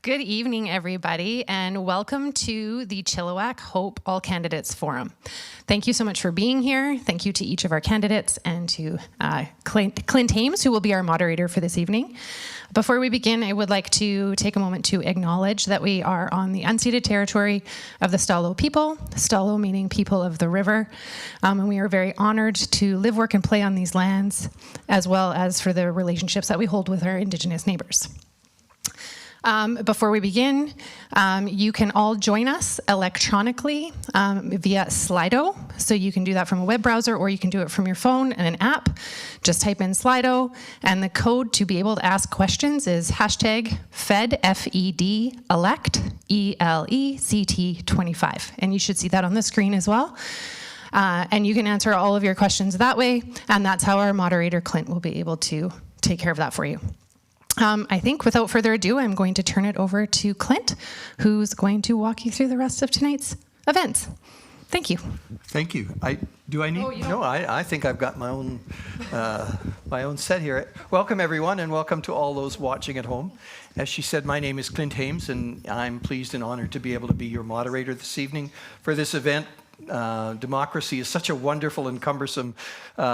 Good evening, everybody, and welcome to the Chilliwack-Hope All Candidates Forum. Thank you so much for being here. Thank you to each of our candidates and to Clint Hames, who will be our moderator for this evening. Before we begin, I would like to take a moment to acknowledge that we are on the unceded territory of the Stalo people, Stalo meaning people of the river, and we are very honored to live, work, and play on these lands, as well as for the relationships that we hold with our Indigenous neighbors. Before we begin, you can all join us electronically via Slido. So you can do that from a web browser or you can do it from your phone and an app. Just type in Slido, and the code to be able to ask questions is hashtag FED, F-E-D, elect, E-L-E-C-T 25. And you should see that on the screen as well. And you can answer all of your questions that way, and that's how our moderator, Clint, will be able to take care of that for you. I think without further ado, I'm going to turn it over to Clint, who's going to walk you through the rest of tonight's events. Thank you. Thank you. Do I need? Oh, no, I think I've got my own set here. Welcome, everyone, and welcome to all those watching at home. As she said, my name is Clint Hames, and I'm pleased and honored to be able to be your moderator this evening for this event. Democracy is such a wonderful and cumbersome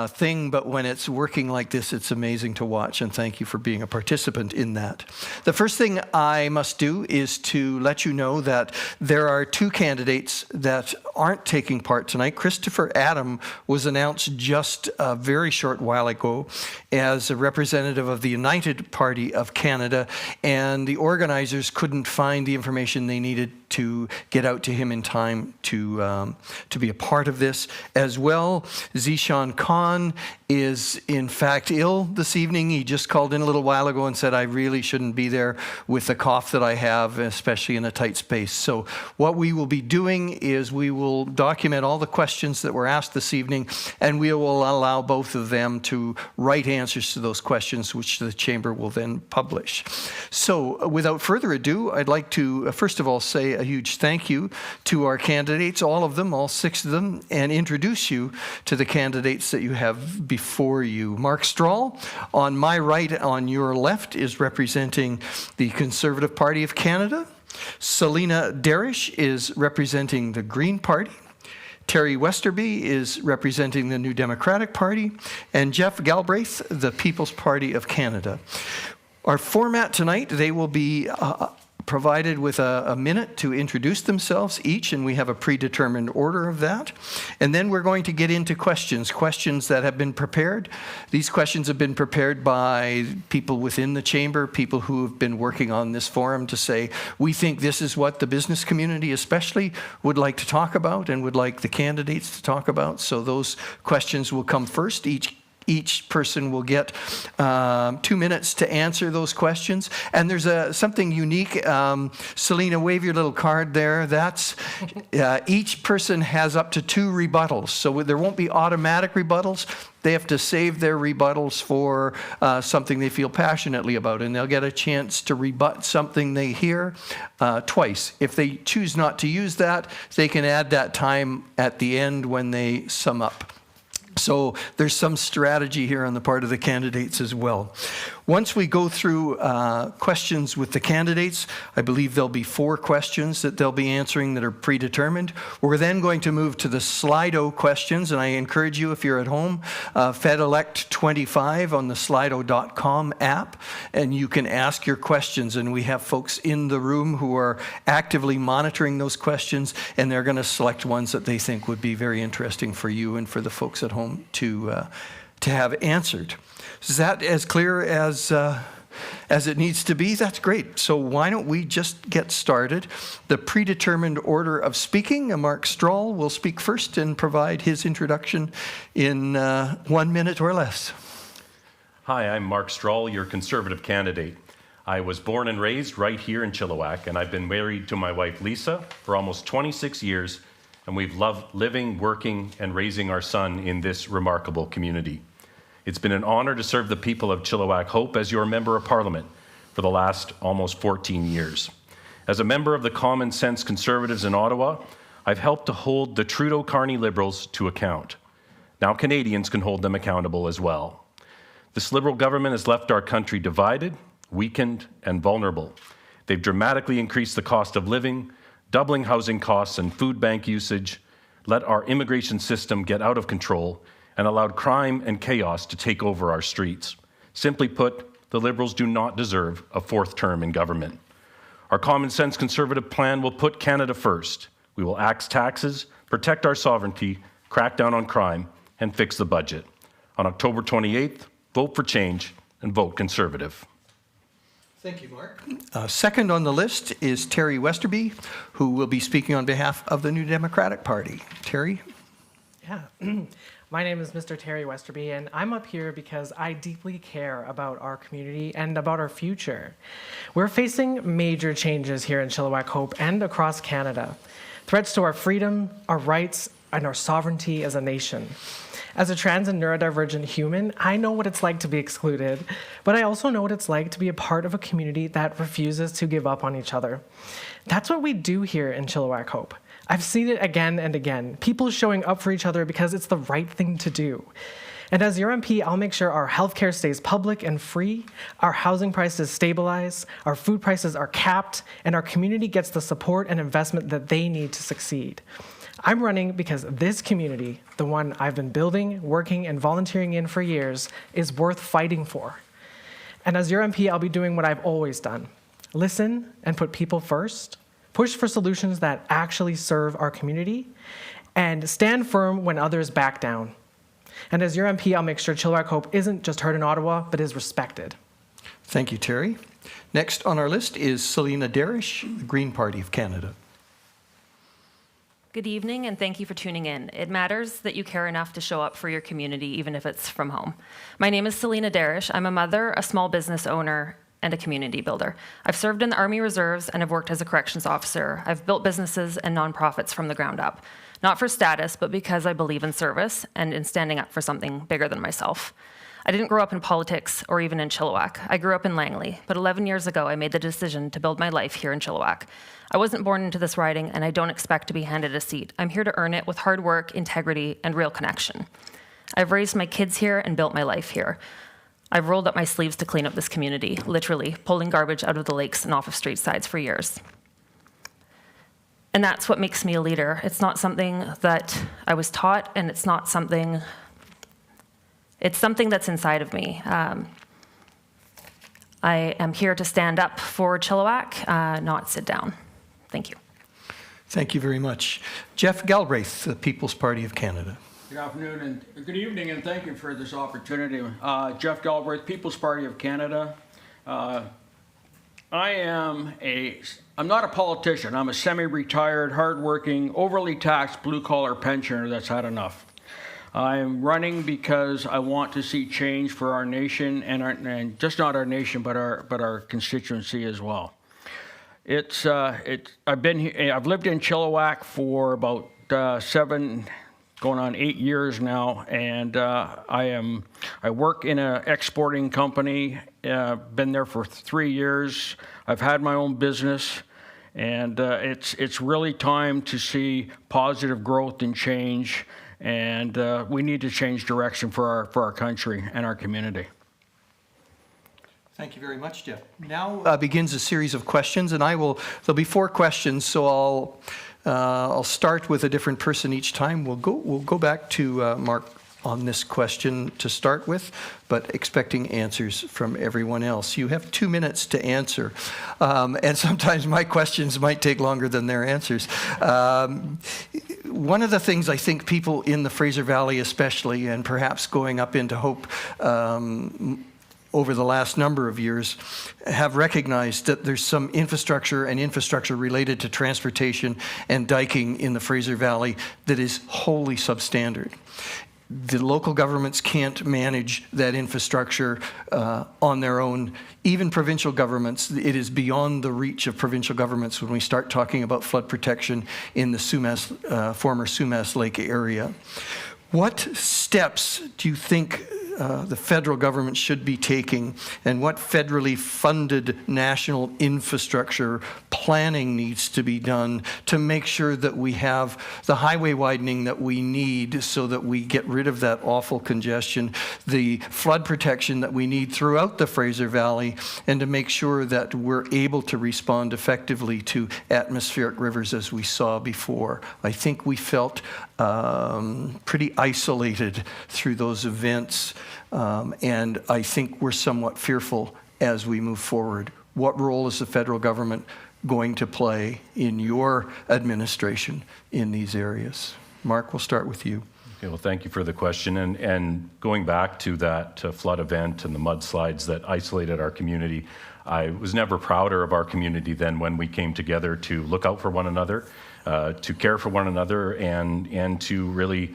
thing, but when it's working like this, it's amazing to watch, and thank you for being a participant in that. The first thing I must do is to let you know that there are two candidates that aren't taking part tonight. Christopher Adam was announced just a very short while ago as a representative of the United Party of Canada, and the organizers couldn't find the information they needed to get out to him in time to be a part of this. As well, Zeeshan Khan is in fact ill this evening. He just called in a little while ago and said, I really shouldn't be there with the cough that I have, especially in a tight space. So what we will be doing is we will document all the questions that were asked this evening, and we will allow both of them to write answers to those questions, which the Chamber will then publish. So without further ado, I'd like to first of all say a huge thank you to our candidates, all of them, all 6 of them, and introduce you to the candidates that you have before you. Mark Strahl, on my right, on your left, is representing the Conservative Party of Canada. Salina Derish is representing the Green Party. Teri Westerby is representing the New Democratic Party. And Jeff Galbraith, the People's Party of Canada. Our format tonight, they will be provided with a minute to introduce themselves each, and we have a predetermined order of that. And then we're going to get into questions that have been prepared. These questions have been prepared by people within the Chamber, people who have been working on this forum to say, we think this is what the business community especially would like to talk about and would like the candidates to talk about. So those questions will come first. Each person will get 2 minutes to answer those questions. And there's something unique. Salina, wave your little card there. That's each person has up to 2 rebuttals. So there won't be automatic rebuttals. They have to save their rebuttals for something they feel passionately about, and they'll get a chance to rebut something they hear twice. If they choose not to use that, they can add that time at the end when they sum up. So there's some strategy here on the part of the candidates as well. Once we go through questions with the candidates, I believe there'll be 4 questions that they'll be answering that are predetermined. We're then going to move to the Slido questions, and I encourage you, if you're at home, FedElect 25 on the Slido.com app, and you can ask your questions. And we have folks in the room who are actively monitoring those questions, and they're going to select ones that they think would be very interesting for you and for the folks at home to have answered. Is that as clear as it needs to be? That's great. So why don't we just get started? The predetermined order of speaking, Mark Strahl will speak first and provide his introduction in 1 minute or less. Hi, I'm Mark Strahl, your Conservative candidate. I was born and raised right here in Chilliwack, and I've been married to my wife Lisa for almost 26 years, and we've loved living, working, and raising our son in this remarkable community. It's been an honor to serve the people of Chilliwack-Hope as your Member of Parliament for the last almost 14 years. As a member of the Common Sense Conservatives in Ottawa, I've helped to hold the Trudeau-Carney Liberals to account. Now Canadians can hold them accountable as well. This Liberal government has left our country divided, weakened, and vulnerable. They've dramatically increased the cost of living, doubling housing costs and food bank usage, let our immigration system get out of control, and allowed crime and chaos to take over our streets. Simply put, the Liberals do not deserve a fourth term in government. Our common sense Conservative plan will put Canada first. We will axe taxes, protect our sovereignty, crack down on crime, and fix the budget. On October 28th, vote for change and vote Conservative. Thank you, Mark. Second on the list is Teri Westerby, who will be speaking on behalf of the New Democratic Party. Teri? Yeah. My name is Mr. Teri Westerby, and I'm up here because I deeply care about our community and about our future. We're facing major changes here in Chilliwack-Hope and across Canada. Threats to our freedom, our rights, and our sovereignty as a nation. As a trans and neurodivergent human, I know what it's like to be excluded, but I also know what it's like to be a part of a community that refuses to give up on each other. That's what we do here in Chilliwack-Hope. I've seen it again and again, people showing up for each other because it's the right thing to do. And as your MP, I'll make sure our healthcare stays public and free, our housing prices stabilize, our food prices are capped, and our community gets the support and investment that they need to succeed. I'm running because this community, the one I've been building, working, and volunteering in for years, is worth fighting for. And as your MP, I'll be doing what I've always done. Listen and put people first, push for solutions that actually serve our community, and stand firm when others back down. And as your MP, I'll make sure Chilliwack-Hope isn't just heard in Ottawa, but is respected. Thank you, Teri. Next on our list is Salina Derish, the Green Party of Canada. Good evening, and thank you for tuning in. It matters that you care enough to show up for your community, even if it's from home. My name is Salina Derish. I'm a mother, a small business owner, and a community builder. I've served in the Army Reserves and have worked as a corrections officer. I've built businesses and nonprofits from the ground up, not for status, but because I believe in service and in standing up for something bigger than myself. I didn't grow up in politics or even in Chilliwack. I grew up in Langley, but 11 years ago, I made the decision to build my life here in Chilliwack. I wasn't born into this riding, and I don't expect to be handed a seat. I'm here to earn it with hard work, integrity, and real connection. I've raised my kids here and built my life here. I've rolled up my sleeves to clean up this community, literally pulling garbage out of the lakes and off of street sides for years. And that's what makes me a leader. It's not something that I was taught, and it's something that's inside of me. I am here to stand up for Chilliwack, not sit down. Thank you. Thank you very much. Jeff Galbraith, the People's Party of Canada. Good afternoon and good evening, and thank you for this opportunity. Jeff Galbraith, People's Party of Canada. I'm not a politician. I'm a semi-retired, hardworking, overly taxed blue-collar pensioner that's had enough. I'm running because I want to see change for our nation and just not our nation, but our constituency as well. I've lived in Chilliwack for about 7, going on 8 years now, and I work in an exporting company. Been there for 3 years. I've had my own business, and it's really time to see positive growth and change. And we need to change direction for our country and our community. Thank you very much, Jeff. Now begins a series of questions, and there'll be 4 questions, so I'll start with a different person each time. We'll go back to Mark on this question to start with, but expecting answers from everyone else. You have 2 minutes to answer, and sometimes my questions might take longer than their answers. One of the things I think people in the Fraser Valley especially, and perhaps going up into Hope over the last number of years, have recognized that there's some infrastructure related to transportation and diking in the Fraser Valley that is wholly substandard. The local governments can't manage that infrastructure on their own. Even provincial governments, it is beyond the reach of provincial governments when we start talking about flood protection in the former Sumas Lake area. What steps do you think the federal government should be taking and what federally funded national infrastructure planning needs to be done to make sure that we have the highway widening that we need so that we get rid of that awful congestion, the flood protection that we need throughout the Fraser Valley, and to make sure that we're able to respond effectively to atmospheric rivers as we saw before. I think we felt pretty isolated through those events, and I think we're somewhat fearful as we move forward. What role is the federal government going to play in your administration in these areas? Mark, we'll start with you. Okay, well, thank you for the question. And going back to that flood event and the mudslides that isolated our community, I was never prouder of our community than when we came together to look out for one another, to care for one another, and to really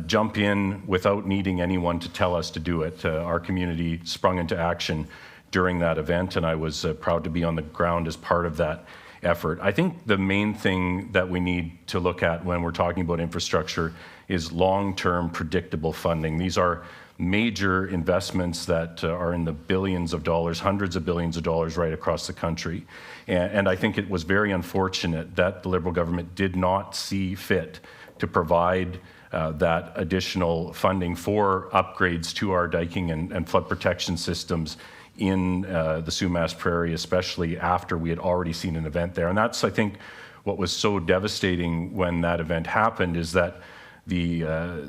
jump in without needing anyone to tell us to do it. Our community sprung into action during that event, and I was proud to be on the ground as part of that effort. I think the main thing that we need to look at when we're talking about infrastructure is long-term predictable funding. These are major investments that are in the billions of dollars, hundreds of billions of dollars right across the country. And I think it was very unfortunate that the Liberal government did not see fit to provide that additional funding for upgrades to our diking and flood protection systems in the Sumas Prairie, especially after we had already seen an event there. And that's, I think, what was so devastating when that event happened, is that the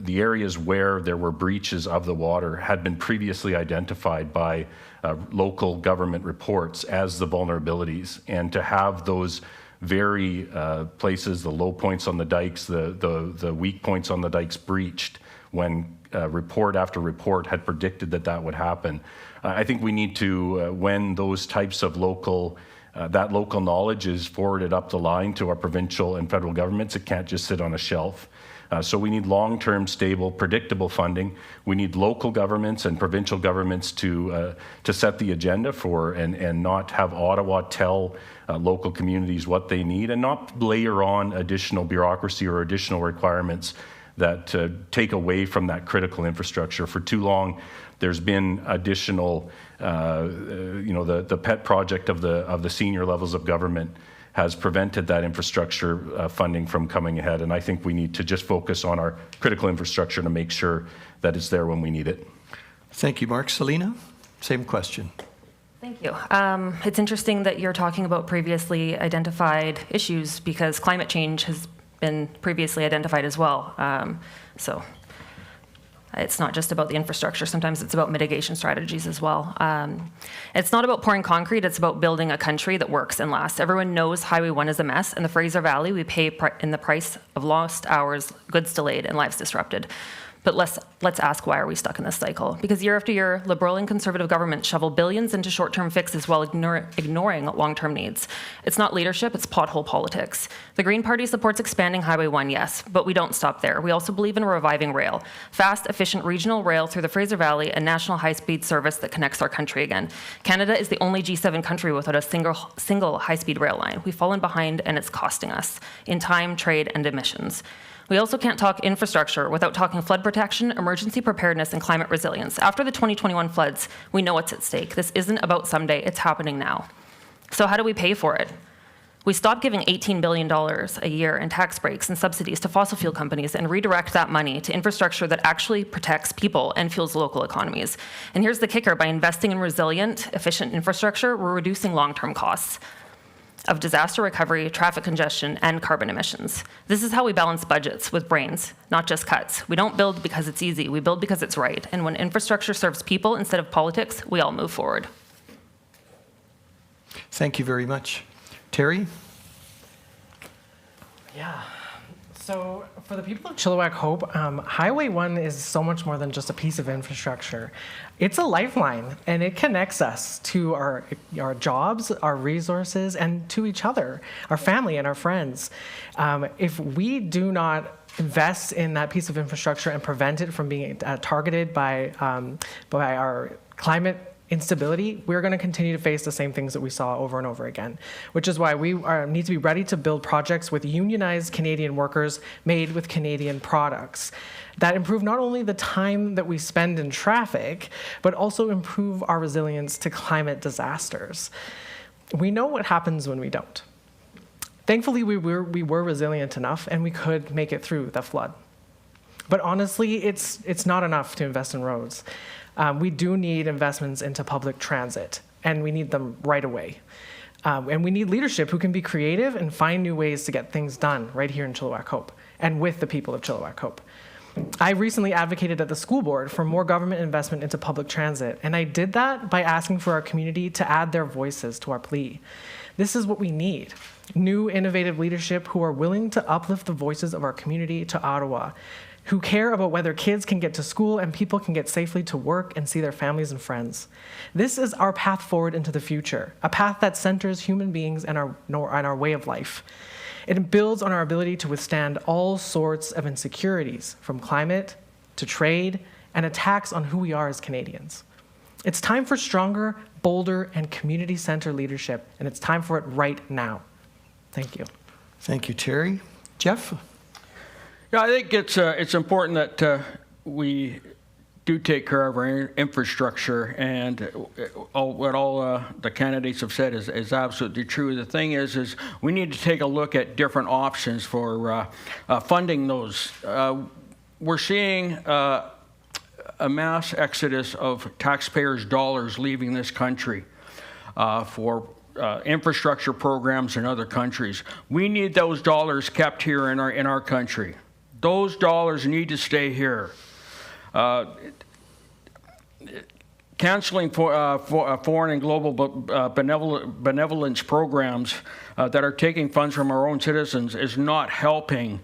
areas where there were breaches of the water had been previously identified by local government reports as the vulnerabilities. And to have those very places, the low points on the dikes, the weak points on the dikes breached when report after report had predicted that that would happen. I think we need to, when those types of that local knowledge is forwarded up the line to our provincial and federal governments, it can't just sit on a shelf. So we need long-term, stable, predictable funding. We need local governments and provincial governments to set the agenda for and not have Ottawa tell local communities what they need, and not layer on additional bureaucracy or additional requirements that take away from that critical infrastructure. For too long, there's been additional, the pet project of the senior levels of government has prevented that infrastructure funding from coming ahead. And I think we need to just focus on our critical infrastructure to make sure that it's there when we need it. Thank you, Mark. Salina, same question. Thank you. It's interesting that you're talking about previously identified issues, because climate change has been previously identified as well. So it's not just about the infrastructure. Sometimes it's about mitigation strategies as well. It's not about pouring concrete. It's about building a country that works and lasts. Everyone knows Highway 1 is a mess. In the Fraser Valley, we pay in the price of lost hours, goods delayed, and lives disrupted. But let's ask, why are we stuck in this cycle? Because year after year, Liberal and Conservative governments shovel billions into short-term fixes while ignoring long-term needs. It's not leadership, it's pothole politics. The Green Party supports expanding Highway 1, yes, but we don't stop there. We also believe in reviving rail. Fast, efficient regional rail through the Fraser Valley and national high-speed service that connects our country again. Canada is the only G7 country without a single high-speed rail line. We've fallen behind, and it's costing us in time, trade, and emissions. We also can't talk infrastructure without talking flood protection, emergency preparedness, and climate resilience. After the 2021 floods, we know what's at stake. This isn't about someday, it's happening now. So how do we pay for it? We stop giving $18 billion a year in tax breaks and subsidies to fossil fuel companies and redirect that money to infrastructure that actually protects people and fuels local economies. And here's the kicker: by investing in resilient, efficient infrastructure, we're reducing long-term costs of disaster recovery, traffic congestion, and carbon emissions. This is how we balance budgets with brains, not just cuts. We don't build because it's easy, we build because it's right. And when infrastructure serves people instead of politics, we all move forward. Thank you very much. Teri? Yeah. So for the people of Chilliwack-Hope, Highway 1 is so much more than just a piece of infrastructure. It's a lifeline, and it connects us to our jobs, our resources, and to each other, our family and our friends. If we do not invest in that piece of infrastructure and prevent it from being targeted by our climate instability, we're going to continue to face the same things that we saw over and over again, which is why we need to be ready to build projects with unionized Canadian workers made with Canadian products that improve not only the time that we spend in traffic, but also improve our resilience to climate disasters. We know what happens when we don't. Thankfully, we were resilient enough, and we could make it through the flood. But honestly, it's not enough to invest in roads. We do need investments into public transit, and we need them right away. And we need leadership who can be creative and find new ways to get things done right here in Chilliwack-Hope and with the people of Chilliwack-Hope. I recently advocated at the school board for more government investment into public transit, and I did that by asking for our community to add their voices to our plea. This is what we need: new, innovative leadership who are willing to uplift the voices of our community to Ottawa, who care about whether kids can get to school and people can get safely to work and see their families and friends. This is our path forward into the future, a path that centers human beings and our way of life. It builds on our ability to withstand all sorts of insecurities, from climate to trade and attacks on who we are as Canadians. It's time for stronger, bolder, and community-centered leadership, and it's time for it right now. Thank you. Thank you, Teri. Jeff? Yeah, I think it's important that we do take care of our infrastructure, and what all the candidates have said is absolutely true. The thing is we need to take a look at different options for funding those. We're seeing a mass exodus of taxpayers' dollars leaving this country for infrastructure programs in other countries. We need those dollars kept here in our country. Those dollars need to stay here. Canceling foreign and global benevolence programs that are taking funds from our own citizens is not helping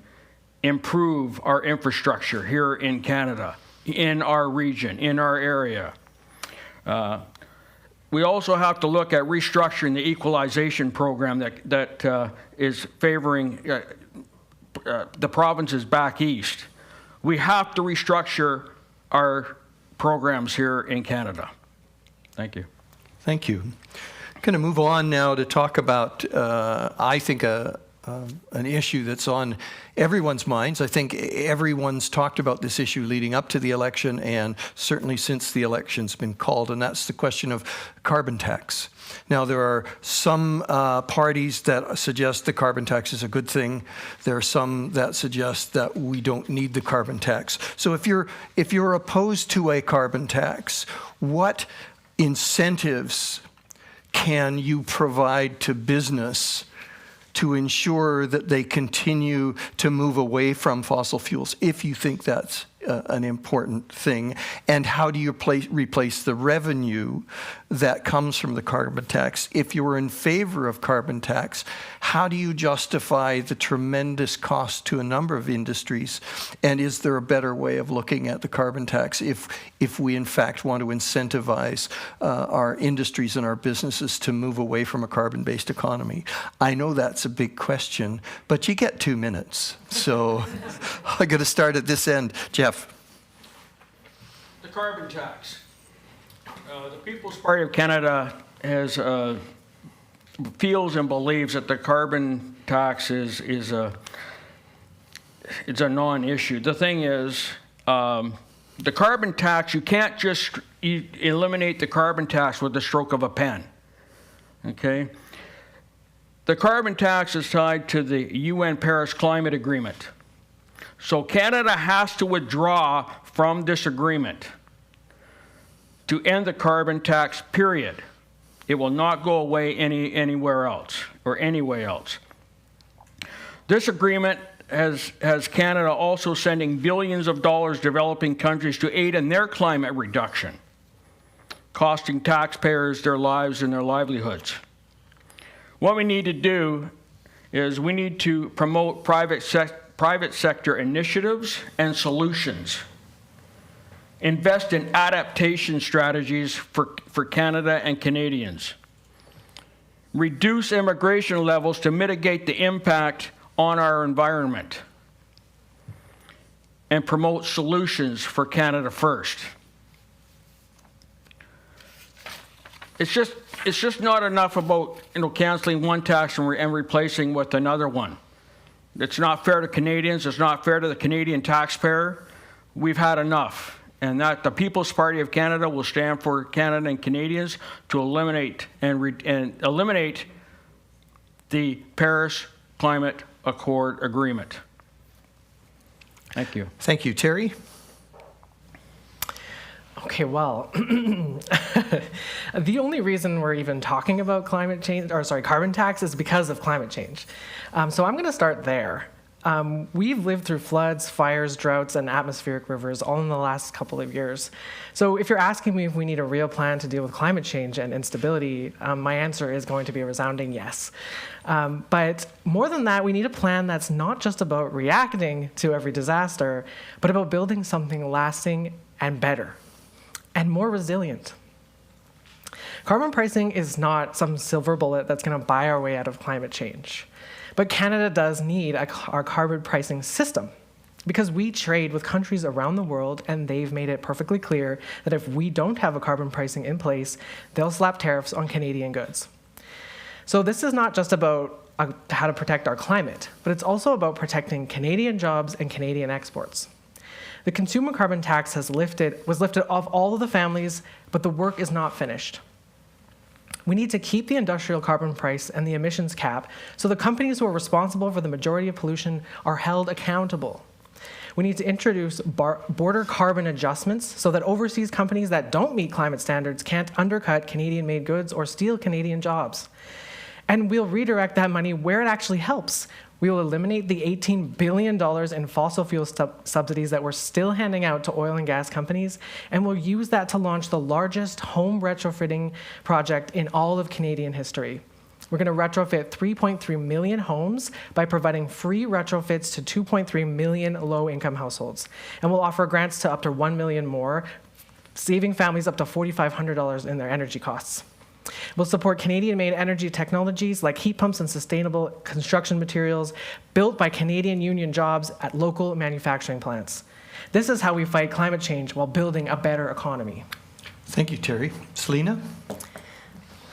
improve our infrastructure here in Canada, in our region, in our area. We also have to look at restructuring the equalization program that is favoring the provinces back east. We have to restructure our programs here in Canada. Thank you. Thank you. I'm going to move on now to talk about, I think, an issue that's on everyone's minds. I think everyone's talked about this issue leading up to the election and certainly since the election's been called, and that's the question of carbon tax. Now, there are some parties that suggest the carbon tax is a good thing. There are some that suggest that we don't need the carbon tax. So if you're opposed to a carbon tax, what incentives can you provide to business to ensure that they continue to move away from fossil fuels, if you think that's an important thing? And how do you replace the revenue that comes from the carbon tax? If you were in favor of carbon tax, how do you justify the tremendous cost to a number of industries? And is there a better way of looking at the carbon tax if we in fact want to incentivize our industries and our businesses to move away from a carbon-based economy? I know that's a big question, but you get 2 minutes. So I'm going to start at this end. Jeff. The carbon tax. The People's Party of Canada feels and believes that the carbon tax is a non-issue. The thing is, the carbon tax, you can't just eliminate the carbon tax with the stroke of a pen. Okay? The carbon tax is tied to the UN Paris Climate Agreement. So Canada has to withdraw from this agreement to end the carbon tax, period. It will not go away anywhere else or anywhere else. This agreement has Canada also sending billions of dollars to developing countries to aid in their climate reduction, costing taxpayers their lives and their livelihoods. What we need to do is we need to promote private sector initiatives and solutions. Invest in adaptation strategies for Canada and Canadians. Reduce immigration levels to mitigate the impact on our environment. And promote solutions for Canada first. it's just not enough about, canceling one tax and replacing with another one. It's not fair to Canadians. It's not fair to the Canadian taxpayer. We've had enough. And that the People's Party of Canada will stand for Canada and Canadians to eliminate eliminate the Paris Climate Accord agreement. Thank you. Thank you. Teri? Okay, well, the only reason we're even talking about carbon tax is because of climate change. So I'm going to start there. We've lived through floods, fires, droughts, and atmospheric rivers all in the last couple of years. So if you're asking me if we need a real plan to deal with climate change and instability, my answer is going to be a resounding yes. But more than that, we need a plan that's not just about reacting to every disaster, but about building something lasting and better and more resilient. Carbon pricing is not some silver bullet that's going to buy our way out of climate change. But Canada does need our carbon pricing system because we trade with countries around the world, and they've made it perfectly clear that if we don't have a carbon pricing in place, they'll slap tariffs on Canadian goods. So this is not just about how to protect our climate, but it's also about protecting Canadian jobs and Canadian exports. The consumer carbon tax was lifted off all of the families, but the work is not finished. We need to keep the industrial carbon price and the emissions cap so the companies who are responsible for the majority of pollution are held accountable. We need to introduce border carbon adjustments so that overseas companies that don't meet climate standards can't undercut Canadian-made goods or steal Canadian jobs. And we'll redirect that money where it actually helps. We will eliminate the $18 billion in fossil fuel subsidies that we're still handing out to oil and gas companies, and we'll use that to launch the largest home retrofitting project in all of Canadian history. We're going to retrofit 3.3 million homes by providing free retrofits to 2.3 million low-income households. And we'll offer grants to up to 1 million more, saving families up to $4,500 in their energy costs. We'll support Canadian-made energy technologies like heat pumps and sustainable construction materials built by Canadian union jobs at local manufacturing plants. This is how we fight climate change while building a better economy. Thank you, Teri. Salina?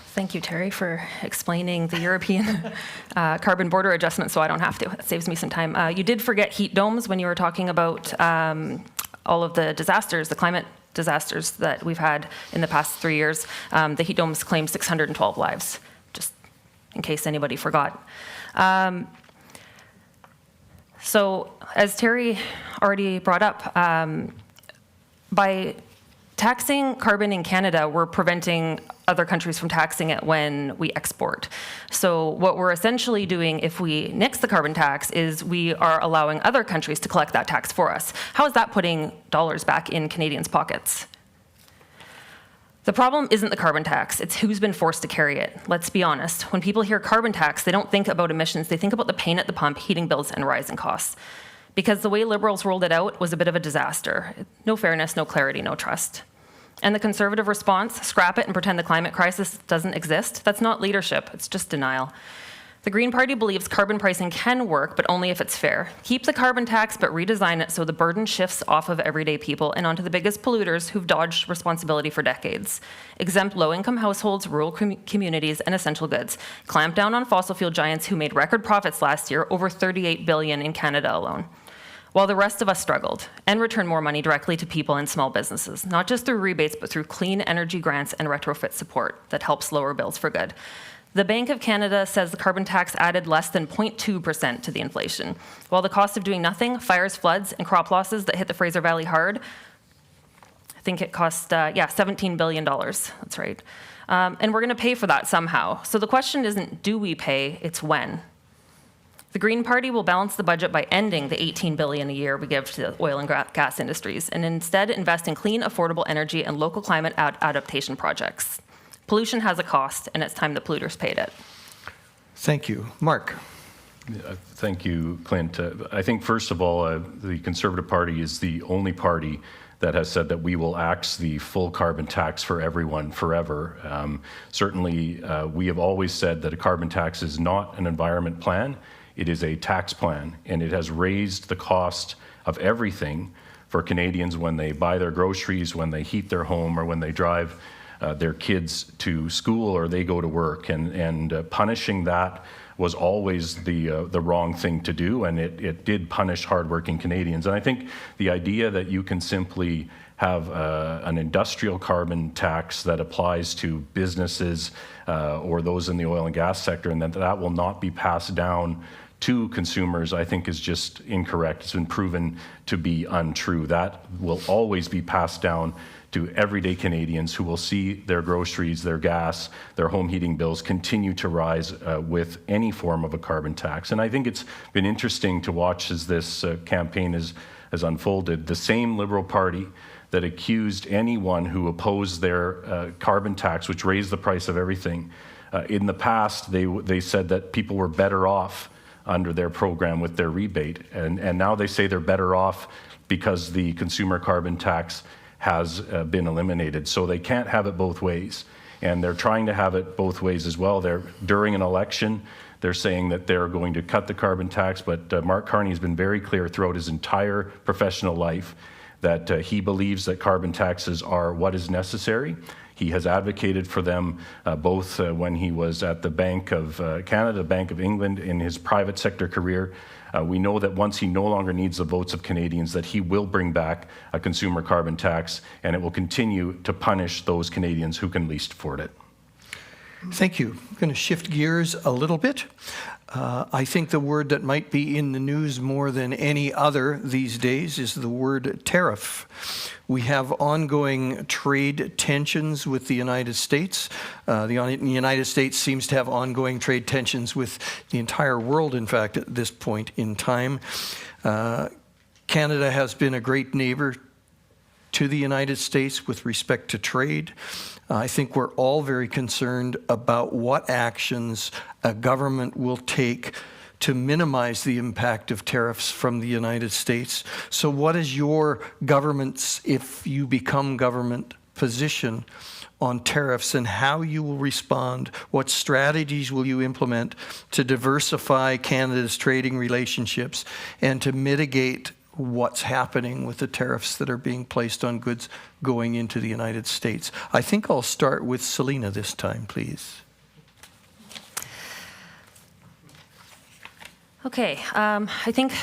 Thank you, Teri, for explaining the European carbon border adjustment so I don't have to. It saves me some time. You did forget heat domes when you were talking about all of the disasters, the climate disasters that we've had in the past 3 years. The heat domes claimed 612 lives, just in case anybody forgot. So as Teri already brought up, by taxing carbon in Canada, we're preventing other countries from taxing it when we export. So what we're essentially doing if we nix the carbon tax is we are allowing other countries to collect that tax for us. How is that putting dollars back in Canadians' pockets? The problem isn't the carbon tax, it's who's been forced to carry it. Let's be honest, when people hear carbon tax, they don't think about emissions, they think about the pain at the pump, heating bills, and rising costs. Because the way Liberals rolled it out was a bit of a disaster. No fairness, no clarity, no trust. And the Conservative response, scrap it and pretend the climate crisis doesn't exist, that's not leadership, it's just denial. The Green Party believes carbon pricing can work, but only if it's fair. Keep the carbon tax, but redesign it so the burden shifts off of everyday people and onto the biggest polluters who've dodged responsibility for decades. Exempt low-income households, rural communities, and essential goods. Clamp down on fossil fuel giants who made record profits last year, over $38 billion in Canada alone. While the rest of us struggled, and return more money directly to people and small businesses, not just through rebates, but through clean energy grants and retrofit support that helps lower bills for good. The Bank of Canada says the carbon tax added less than 0.2% to the inflation, while the cost of doing nothing, fires, floods, and crop losses that hit the Fraser Valley hard, I think it cost, $17 billion, that's right. And we're gonna pay for that somehow. So the question isn't do we pay, it's when. The Green Party will balance the budget by ending the $18 billion a year we give to the oil and gas industries and instead invest in clean, affordable energy and local climate adaptation projects. Pollution has a cost, and it's time the polluters paid it. Thank you. Mark? Thank you, Clint. I think, first of all, the Conservative Party is the only party that has said that we will axe the full carbon tax for everyone forever. Certainly, we have always said that a carbon tax is not an environment plan. It is a tax plan, and it has raised the cost of everything for Canadians when they buy their groceries, when they heat their home, or when they drive their kids to school or they go to work. And punishing that was always the wrong thing to do, and it did punish hardworking Canadians. And I think the idea that you can simply have an industrial carbon tax that applies to businesses or those in the oil and gas sector, and that will not be passed down to consumers, I think is just incorrect. It's been proven to be untrue. That will always be passed down to everyday Canadians who will see their groceries, their gas, their home heating bills continue to rise with any form of a carbon tax. And I think it's been interesting to watch as this campaign has unfolded. The same Liberal Party that accused anyone who opposed their carbon tax, which raised the price of everything, in the past they said that people were better off under their program with their rebate. And now they say they're better off because the consumer carbon tax has been eliminated. So they can't have it both ways. And they're trying to have it both ways as well. During an election, they're saying that they're going to cut the carbon tax, but Mark Carney has been very clear throughout his entire professional life that he believes that carbon taxes are what is necessary. He has advocated for them both when he was at the Bank of Canada, Bank of England, in his private sector career. We know that once he no longer needs the votes of Canadians, that he will bring back a consumer carbon tax, and it will continue to punish those Canadians who can least afford it. Thank you. I'm going to shift gears a little bit. I think the word that might be in the news more than any other these days is the word tariff. We have ongoing trade tensions with the United States. The United States seems to have ongoing trade tensions with the entire world, in fact, at this point in time. Canada has been a great neighbor to the United States with respect to trade. I think we're all very concerned about what actions a government will take to minimize the impact of tariffs from the United States. So what is your government's, if you become government, position on tariffs and how you will respond? What strategies will you implement to diversify Canada's trading relationships and to mitigate what's happening with the tariffs that are being placed on goods going into the United States? I think I'll start with Salina this time, please. Okay, I think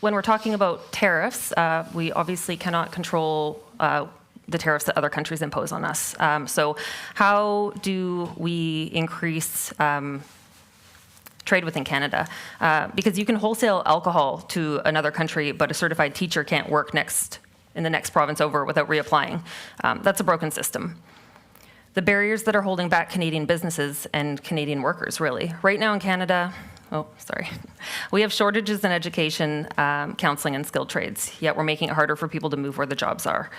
when we're talking about tariffs, we obviously cannot control the tariffs that other countries impose on us. So how do we increase trade within Canada? Because you can wholesale alcohol to another country, but a certified teacher can't work in the next province over without reapplying. That's a broken system. The barriers that are holding back Canadian businesses and Canadian workers, really. Right now in Canada, we have shortages in education, counseling, and skilled trades, yet we're making it harder for people to move where the jobs are.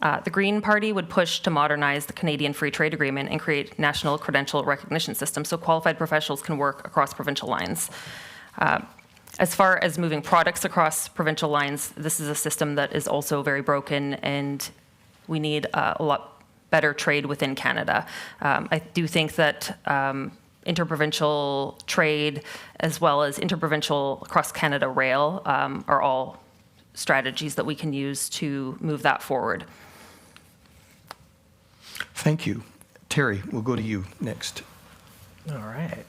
The Green Party would push to modernize the Canadian Free Trade Agreement and create national credential recognition systems so qualified professionals can work across provincial lines. As far as moving products across provincial lines, this is a system that is also very broken, and we need a lot better trade within Canada. I do think that interprovincial trade as well as interprovincial cross-Canada rail are all strategies that we can use to move that forward. Thank you. Teri, we'll go to you next. All right.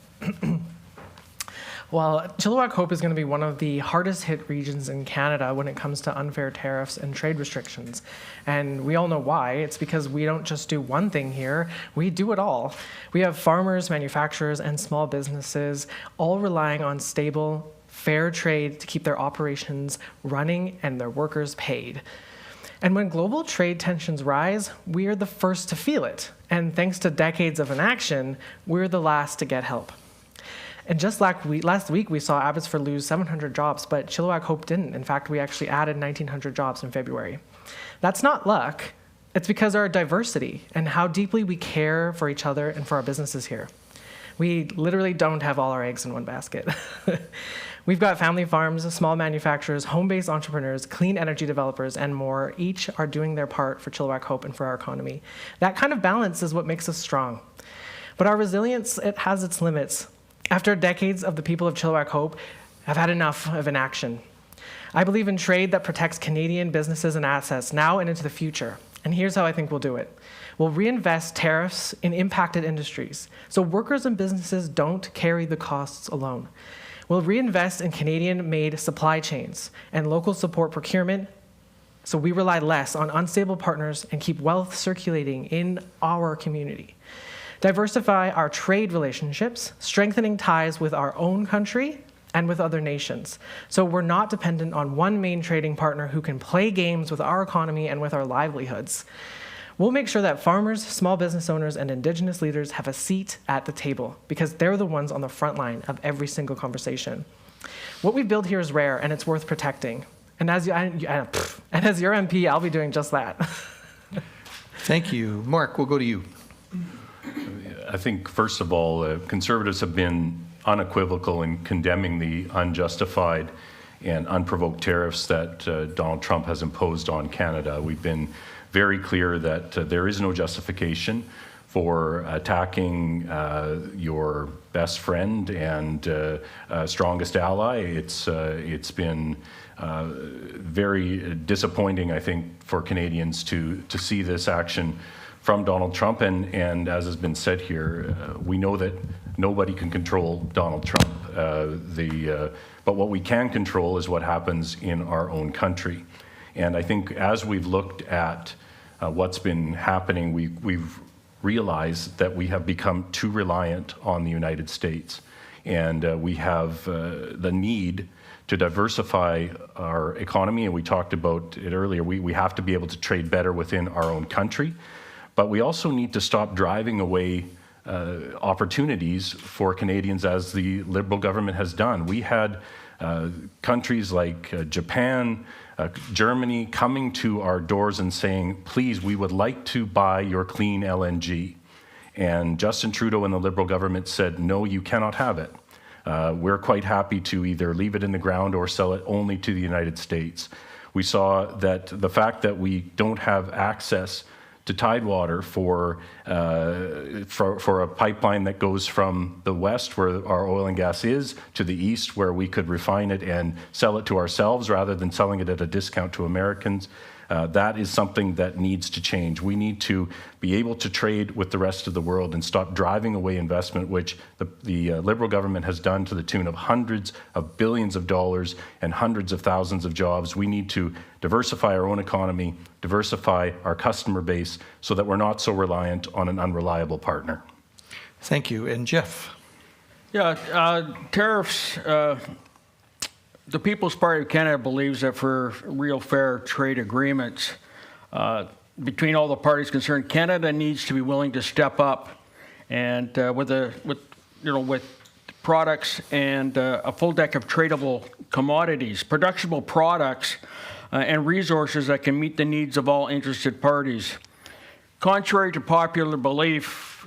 Well, Chilliwack-Hope is going to be one of the hardest hit regions in Canada when it comes to unfair tariffs and trade restrictions. And we all know why. It's because we don't just do one thing here, we do it all. We have farmers, manufacturers, and small businesses all relying on stable, fair trade to keep their operations running and their workers paid. And when global trade tensions rise, we are the first to feel it. And thanks to decades of inaction, we're the last to get help. And just last week, we saw Abbotsford lose 700 jobs, but Chilliwack-Hope didn't. In fact, we actually added 1,900 jobs in February. That's not luck. It's because of our diversity and how deeply we care for each other and for our businesses here. We literally don't have all our eggs in one basket. We've got family farms, small manufacturers, home-based entrepreneurs, clean energy developers, and more. Each are doing their part for Chilliwack-Hope and for our economy. That kind of balance is what makes us strong. But our resilience, it has its limits. After decades of the people of Chilliwack-Hope have had enough of inaction. I believe in trade that protects Canadian businesses and assets now and into the future. And here's how I think we'll do it. We'll reinvest tariffs in impacted industries, so workers and businesses don't carry the costs alone. We'll reinvest in Canadian-made supply chains and local support procurement, so we rely less on unstable partners and keep wealth circulating in our community. Diversify our trade relationships, strengthening ties with our own country and with other nations, so we're not dependent on one main trading partner who can play games with our economy and with our livelihoods. We'll make sure that farmers, small business owners, and Indigenous leaders have a seat at the table, because they're the ones on the front line of every single conversation. What we build here is rare, and it's worth protecting. And as your MP, I'll be doing just that. Thank you. Mark, we'll go to you. I think, first of all, Conservatives have been unequivocal in condemning the unjustified and unprovoked tariffs that Donald Trump has imposed on Canada. We've been very clear that there is no justification for attacking your best friend and strongest ally. It's been very disappointing, I think, for Canadians to see this action from Donald Trump. And as has been said here, we know that nobody can control Donald Trump. But what we can control is what happens in our own country. And I think as we've looked at what's been happening, we've realized that we have become too reliant on the United States. And we have the need to diversify our economy. And we talked about it earlier. We have to be able to trade better within our own country. But we also need to stop driving away opportunities for Canadians, as the Liberal government has done. We had countries like Japan, Germany coming to our doors and saying, please, we would like to buy your clean LNG. And Justin Trudeau and the Liberal government said, no, you cannot have it. We're quite happy to either leave it in the ground or sell it only to the United States. We saw that the fact that we don't have access to Tidewater for a pipeline that goes from the west, where our oil and gas is, to the east, where we could refine it and sell it to ourselves rather than selling it at a discount to Americans. That is something that needs to change. We need to be able to trade with the rest of the world and stop driving away investment, which the Liberal government has done to the tune of hundreds of billions of dollars and hundreds of thousands of jobs. We need to diversify our own economy, diversify our customer base, so that we're not so reliant on an unreliable partner. Thank you. And Jeff? Yeah, tariffs. The People's Party of Canada believes that for real fair trade agreements between all the parties concerned, Canada needs to be willing to step up and with products and a full deck of tradable commodities, productionable products, and resources that can meet the needs of all interested parties. Contrary to popular belief,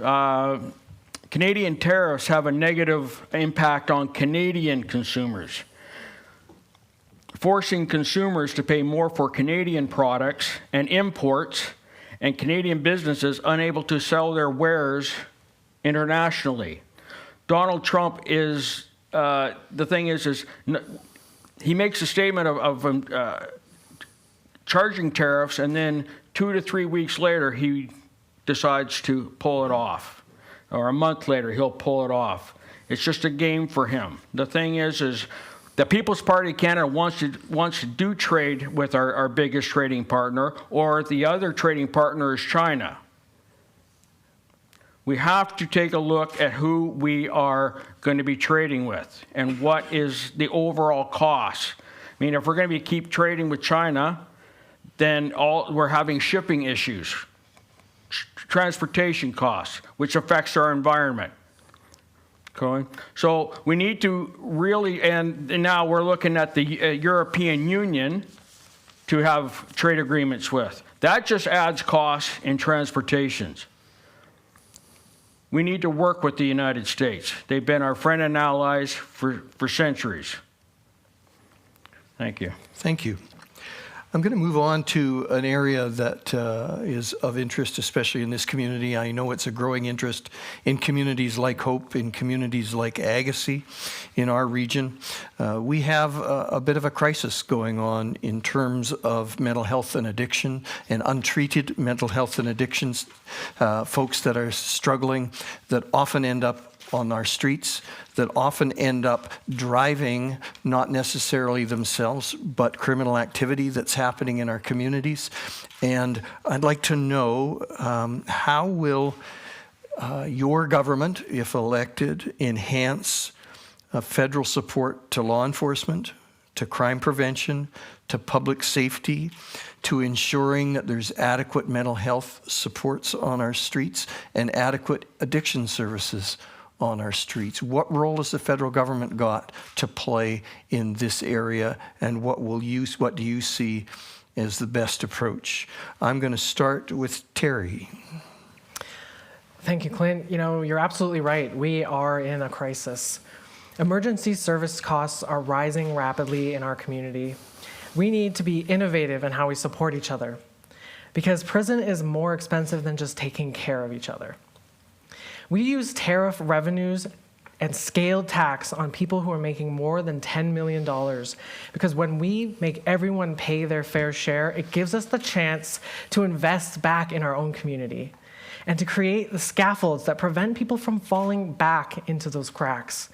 Canadian tariffs have a negative impact on Canadian consumers, forcing consumers to pay more for Canadian products and imports, and Canadian businesses unable to sell their wares internationally. Donald Trump is, the thing is he makes a statement of charging tariffs, and then 2 to 3 weeks later, he decides to pull it off. Or a month later, he'll pull it off. It's just a game for him. The thing is the People's Party of Canada wants to do trade with our biggest trading partner, or the other trading partner is China. We have to take a look at who we are going to be trading with and what is the overall cost. I mean, if we're going to keep trading with China, then we're having shipping issues, transportation costs, which affects our environment. Okay. So we need to really, and now we're looking at the European Union to have trade agreements with. That just adds costs in transportations. We need to work with the United States. They've been our friend and allies for centuries. Thank you. Thank you. I'm going to move on to an area that is of interest, especially in this community. I know it's a growing interest in communities like Hope, in communities like Agassiz in our region. We have a bit of a crisis going on in terms of mental health and addiction and untreated mental health and addictions, folks that are struggling, that often end up on our streets, that often end up driving not necessarily themselves, but criminal activity that's happening in our communities. And I'd like to know how will your government, if elected, enhance federal support to law enforcement, to crime prevention, to public safety, to ensuring that there's adequate mental health supports on our streets and adequate addiction services on our streets? What role has the federal government got to play in this area, and what do you see as the best approach? I'm going to start with Teri. Thank you, Clint. You know, you're absolutely right. We are in a crisis. Emergency service costs are rising rapidly in our community. We need to be innovative in how we support each other, because prison is more expensive than just taking care of each other. We use tariff revenues and scaled tax on people who are making more than $10 million, because when we make everyone pay their fair share, it gives us the chance to invest back in our own community and to create the scaffolds that prevent people from falling back into those cracks.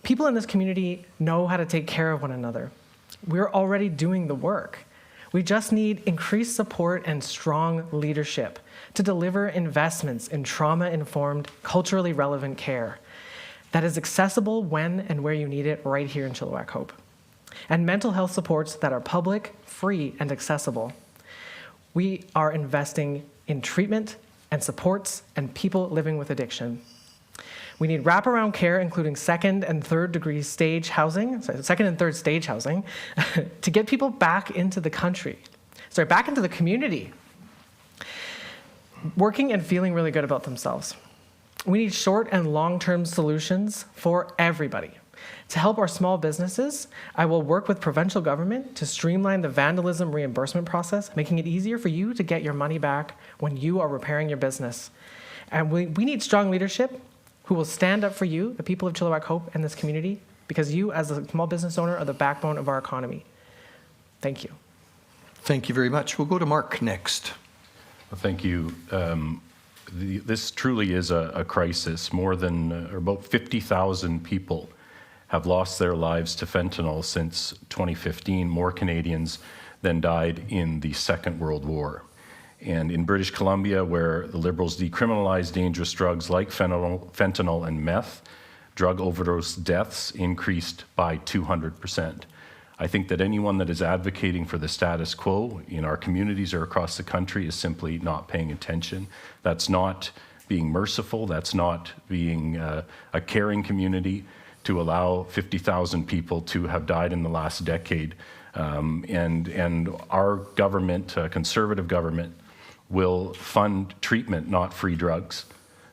People in this community know how to take care of one another. We're already doing the work. We just need increased support and strong leadership to deliver investments in trauma-informed, culturally relevant care that is accessible when and where you need it right here in Chilliwack-Hope, and mental health supports that are public, free, and accessible. We are investing in treatment and supports and people living with addiction. We need wraparound care, including second and third stage housing, to get people back into the community, working and feeling really good about themselves. We need short and long-term solutions for everybody. To help our small businesses, I will work with provincial government to streamline the vandalism reimbursement process, making it easier for you to get your money back when you are repairing your business. And we need strong leadership who will stand up for you, the people of Chilliwack-Hope and this community, because you, as a small business owner, are the backbone of our economy. Thank you. Thank you very much. We'll go to Mark next. Well, thank you. This truly is a crisis. More than, or about 50,000 people have lost their lives to fentanyl since 2015, more Canadians than died in the Second World War. And in British Columbia, where the Liberals decriminalized dangerous drugs like fentanyl and meth, drug overdose deaths increased by 200%. I think that anyone that is advocating for the status quo in our communities or across the country is simply not paying attention. That's not being merciful. That's not being a caring community to allow 50,000 people to have died in the last decade. And our government, Conservative government, will fund treatment, not free drugs,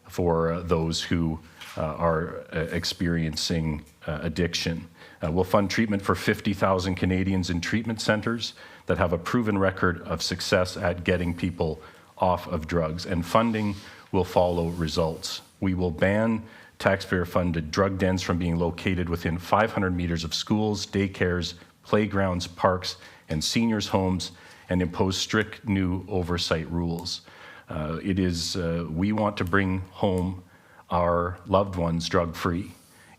for those who are experiencing addiction. We'll fund treatment for 50,000 Canadians in treatment centers that have a proven record of success at getting people off of drugs, and funding will follow results. We will ban taxpayer-funded drug dens from being located within 500 meters of schools, daycares, playgrounds, parks, and seniors' homes, and impose strict new oversight rules. We want to bring home our loved ones drug-free.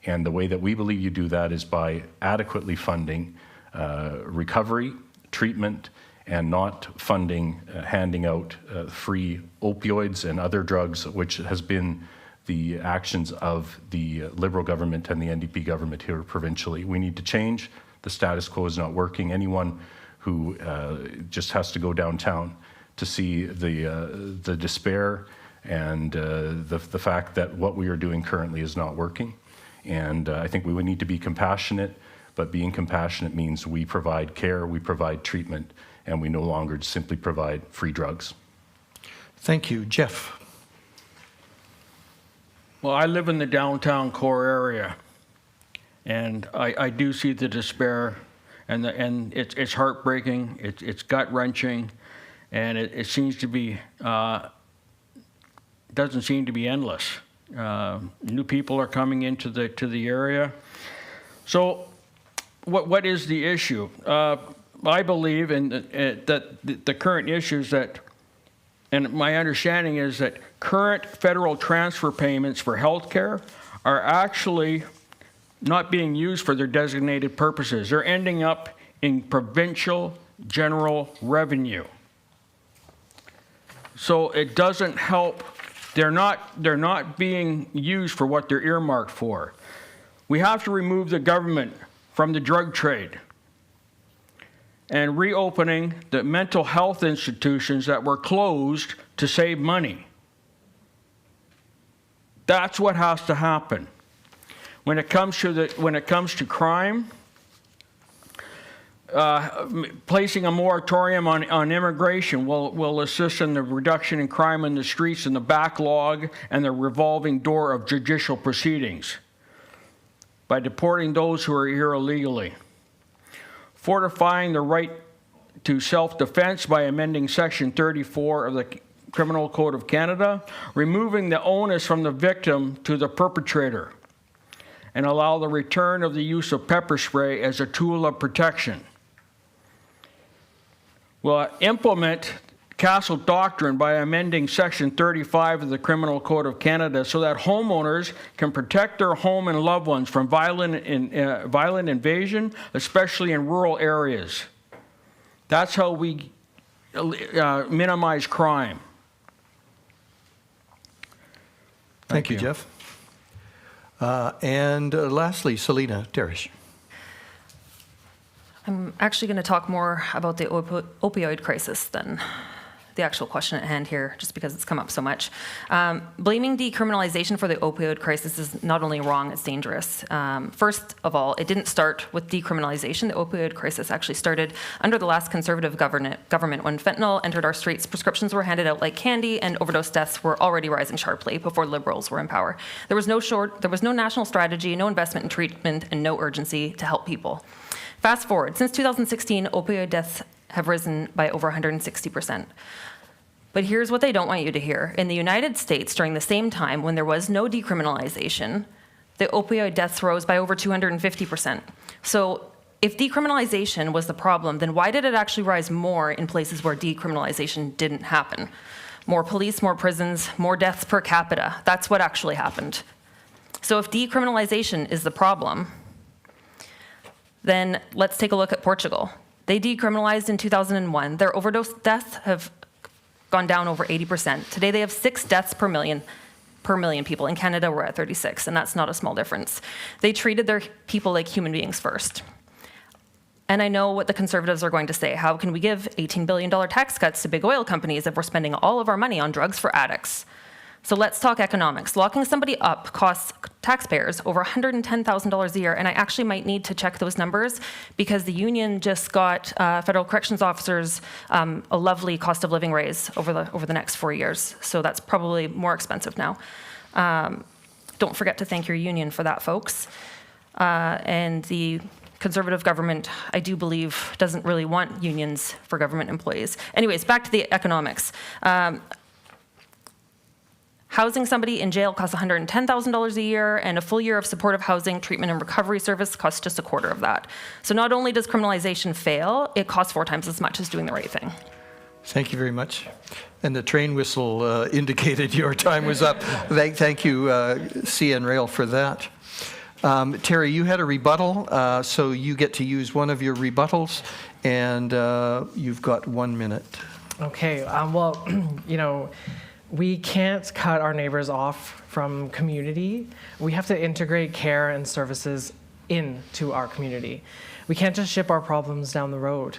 And the way that we believe you do that is by adequately funding recovery, treatment, and not funding handing out free opioids and other drugs, which has been the actions of the Liberal government and the NDP government here provincially. We need to change. The status quo is not working. Anyone who just has to go downtown to see the despair and the fact that what we are doing currently is not working. And I think we would need to be compassionate, but being compassionate means we provide care, we provide treatment, and we no longer simply provide free drugs. Thank you. Jeff. Well, I live in the downtown core area, and I do see the despair and it's heartbreaking, it's gut-wrenching, and it seems to be, doesn't seem to be endless. New people are coming into the area. So what is the issue? I believe that the current issues that, and my understanding is that current federal transfer payments for healthcare are actually not being used for their designated purposes. They're ending up in provincial general revenue. So it doesn't help. They're not being used for what they're earmarked for. We have to remove the government from the drug trade and reopening the mental health institutions that were closed to save money. That's what has to happen. When it comes to crime, placing a moratorium on immigration will assist in the reduction in crime in the streets and the backlog and the revolving door of judicial proceedings by deporting those who are here illegally. Fortifying the right to self-defense by amending Section 34 of the Criminal Code of Canada, removing the onus from the victim to the perpetrator, and allow the return of the use of pepper spray as a tool of protection. We'll implement Castle Doctrine by amending Section 35 of the Criminal Code of Canada so that homeowners can protect their home and loved ones from violent invasion, especially in rural areas. That's how we minimize crime. Thank you, Jeff. And lastly, Salina, Derish. I'm actually going to talk more about the opioid crisis than the actual question at hand here, just because it's come up so much. Blaming decriminalization for the opioid crisis is not only wrong, it's dangerous. First of all, it didn't start with decriminalization. The opioid crisis actually started under the last Conservative government when fentanyl entered our streets, prescriptions were handed out like candy, and overdose deaths were already rising sharply before Liberals were in power. There was no national strategy, no investment in treatment, and no urgency to help people. Fast forward, since 2016, opioid deaths have risen by over 160%. But here's what they don't want you to hear. In the United States, during the same time when there was no decriminalization, the opioid deaths rose by over 250%. So if decriminalization was the problem, then why did it actually rise more in places where decriminalization didn't happen? More police, more prisons, more deaths per capita. That's what actually happened. So if decriminalization is the problem, then let's take a look at Portugal. They decriminalized in 2001. Their overdose deaths have gone down over 80%. Today they have 6 deaths per million people. In Canada, we're at 36, and that's not a small difference. They treated their people like human beings first. And I know what the Conservatives are going to say. How can we give $18 billion tax cuts to big oil companies if we're spending all of our money on drugs for addicts? So let's talk economics. Locking somebody up costs taxpayers over $110,000 a year, and I actually might need to check those numbers because the union just got federal corrections officers a lovely cost of living raise over the next 4 years. So that's probably more expensive now. Don't forget to thank your union for that, folks. And the Conservative government, I do believe, doesn't really want unions for government employees. Anyways, back to the economics. Housing somebody in jail costs $110,000 a year, and a full year of supportive housing, treatment, and recovery service costs just a quarter of that. So not only does criminalization fail, it costs 4 times as much as doing the right thing. Thank you very much. And the train whistle indicated your time was up. Thank you, CN Rail, for that. Teri, you had a rebuttal, so you get to use one of your rebuttals, and you've got 1 minute. Okay, well, we can't cut our neighbors off from community. We have to integrate care and services into our community. We can't just ship our problems down the road.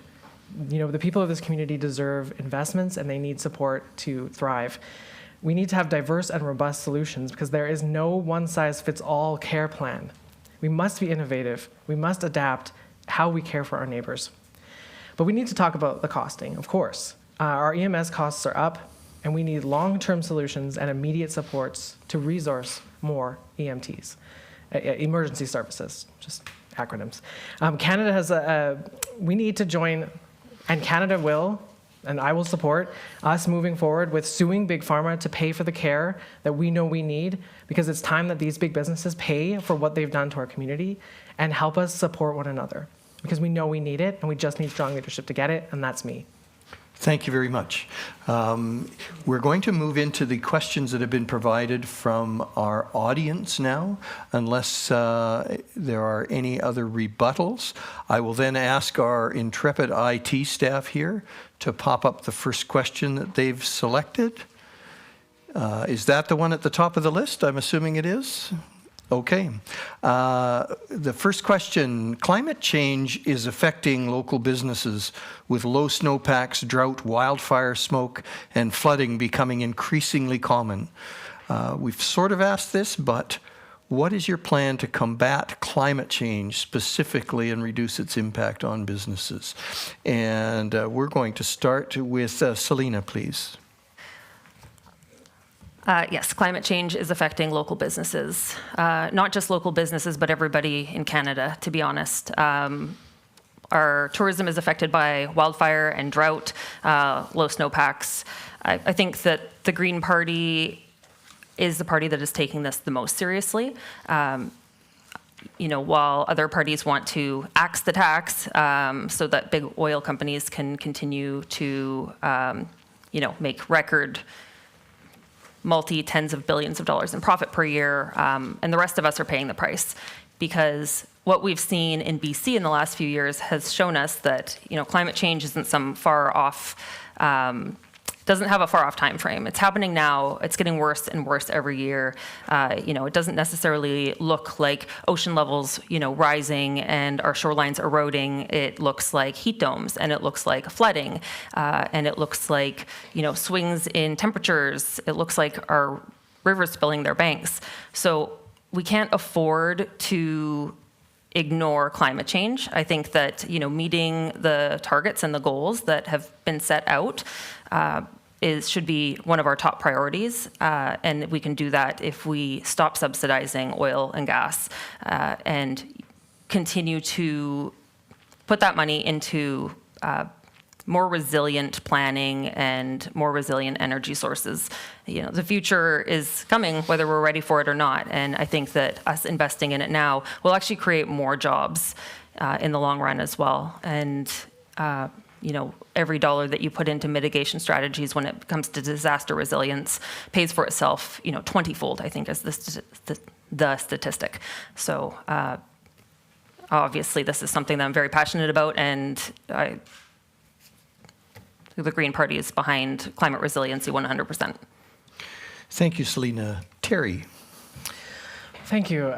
The people of this community deserve investments and they need support to thrive. We need to have diverse and robust solutions because there is no one-size-fits-all care plan. We must be innovative. We must adapt how we care for our neighbors. But we need to talk about the costing, of course. Our EMS costs are up, and we need long-term solutions and immediate supports to resource more EMTs, emergency services. Just acronyms. Canada has we need to join, and Canada will, and I will support us moving forward with suing Big Pharma to pay for the care that we know we need, because it's time that these big businesses pay for what they've done to our community and help us support one another, because we know we need it and we just need strong leadership to get it, and that's me. Thank you very much. We're going to move into the questions that have been provided from our audience now, unless there are any other rebuttals. I will then ask our intrepid IT staff here to pop up the first question that they've selected. Is that the one at the top of the list? I'm assuming it is. Okay. The first question, climate change is affecting local businesses with low snowpacks, drought, wildfire smoke, and flooding becoming increasingly common. We've sort of asked this, but what is your plan to combat climate change specifically and reduce its impact on businesses? And we're going to start with Salina, please. Yes, climate change is affecting local businesses, not just local businesses, but everybody in Canada, to be honest. Our tourism is affected by wildfire and drought, low snowpacks. I think that the Green Party is the party that is taking this the most seriously. While other parties want to axe the tax so that big oil companies can continue to, make record multi-tens of billions of dollars in profit per year, and the rest of us are paying the price, because what we've seen in BC in the last few years has shown us that climate change isn't some far off, doesn't have a far off time frame. It's happening now. It's getting worse and worse every year. It doesn't necessarily look like ocean levels, rising and our shorelines eroding. It looks like heat domes, and it looks like flooding, and it looks like, swings in temperatures. It looks like our rivers spilling their banks. So we can't afford to ignore climate change. I think that, meeting the targets and the goals that have been set out should be one of our top priorities, and we can do that if we stop subsidizing oil and gas and continue to put that money into more resilient planning and more resilient energy sources. The future is coming, whether we're ready for it or not, and I think that us investing in it now will actually create more jobs in the long run as well. And every dollar that you put into mitigation strategies when it comes to disaster resilience pays for itself, 20-fold, I think, is the statistic. So obviously this is something that I'm very passionate about, and the Green Party is behind climate resiliency 100%. Thank you, Salina. Teri. Thank you.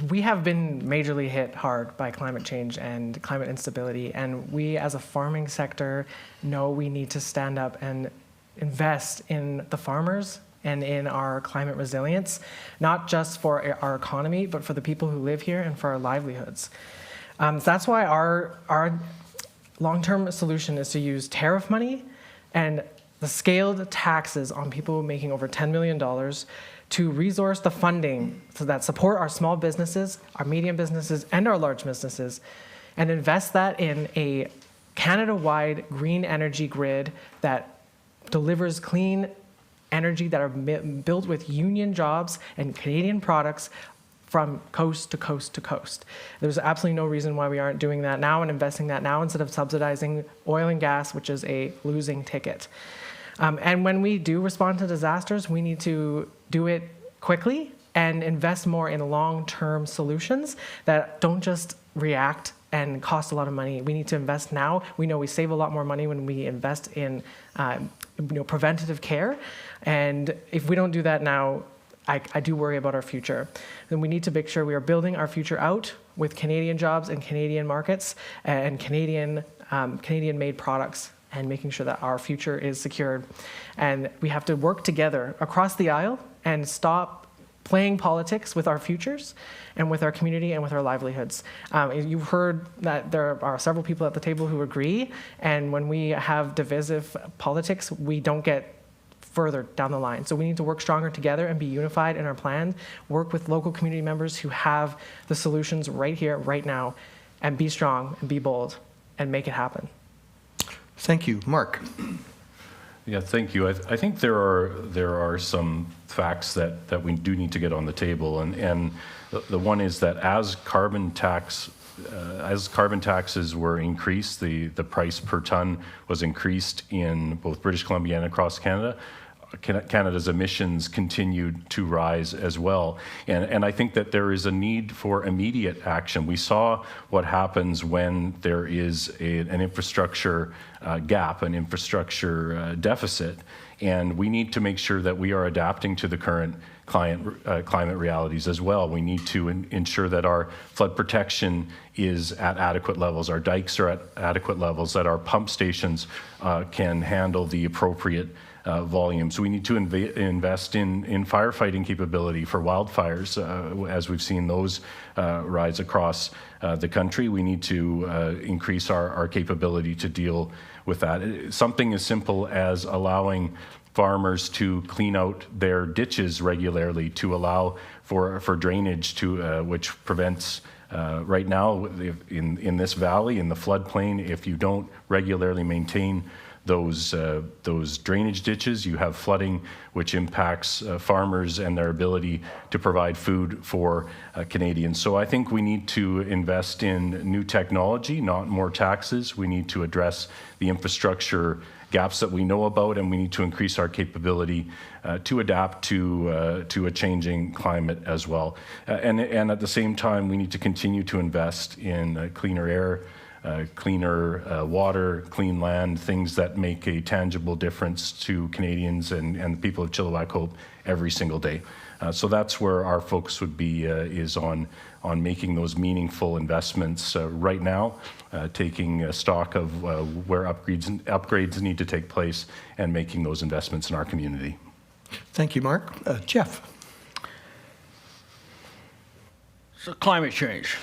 We have been majorly hit hard by climate change and climate instability, and we as a farming sector know we need to stand up and invest in the farmers and in our climate resilience, not just for our economy, but for the people who live here and for our livelihoods. That's why our long-term solution is to use tariff money and the scaled taxes on people making over $10 million to resource the funding so that support our small businesses, our medium businesses, and our large businesses, and invest that in a Canada-wide green energy grid that delivers clean energy that are built with union jobs and Canadian products from coast to coast to coast. There's absolutely no reason why we aren't doing that now and investing that now instead of subsidizing oil and gas, which is a losing ticket. And when we do respond to disasters, we need to do it quickly and invest more in long-term solutions that don't just react and cost a lot of money. We need to invest now. We know we save a lot more money when we invest in preventative care. And if we don't do that now, I do worry about our future. Then we need to make sure we are building our future out with Canadian jobs and Canadian markets and Canadian-made products, and making sure that our future is secured. And we have to work together across the aisle and stop playing politics with our futures and with our community and with our livelihoods. You've heard that there are several people at the table who agree, and when we have divisive politics, we don't get further down the line. So we need to work stronger together and be unified in our plan, work with local community members who have the solutions right here, right now, and be strong and be bold and make it happen. Thank you. Mark. Yeah, thank you. I think there are some facts that we do need to get on the table, and the one is that as carbon taxes were increased, the price per ton was increased in both British Columbia and across Canada. Canada's emissions continued to rise as well. And I think that there is a need for immediate action. We saw what happens when there is an infrastructure gap, an infrastructure deficit, and we need to make sure that we are adapting to the current climate realities as well. We need to ensure that our flood protection is at adequate levels, our dikes are at adequate levels, that our pump stations can handle the appropriate volumes. We need to invest in firefighting capability for wildfires, as we've seen those rise across the country. We need to increase our capability to deal with that. Something as simple as allowing farmers to clean out their ditches regularly, to allow for drainage, to which prevents right now in this valley, in the floodplain, if you don't regularly maintain those drainage ditches, you have flooding, which impacts farmers and their ability to provide food for Canadians. So I think we need to invest in new technology, not more taxes. We need to address the infrastructure gaps that we know about, and we need to increase our capability to adapt to a changing climate as well. And at the same time, we need to continue to invest in cleaner air, cleaner water, clean land, things that make a tangible difference to Canadians and the people of Chilliwack-Hope every single day. So that's where our focus would be, is on making those meaningful investments right now, taking stock of where upgrades need to take place and making those investments in our community. Thank you, Mark. Jeff. So climate change.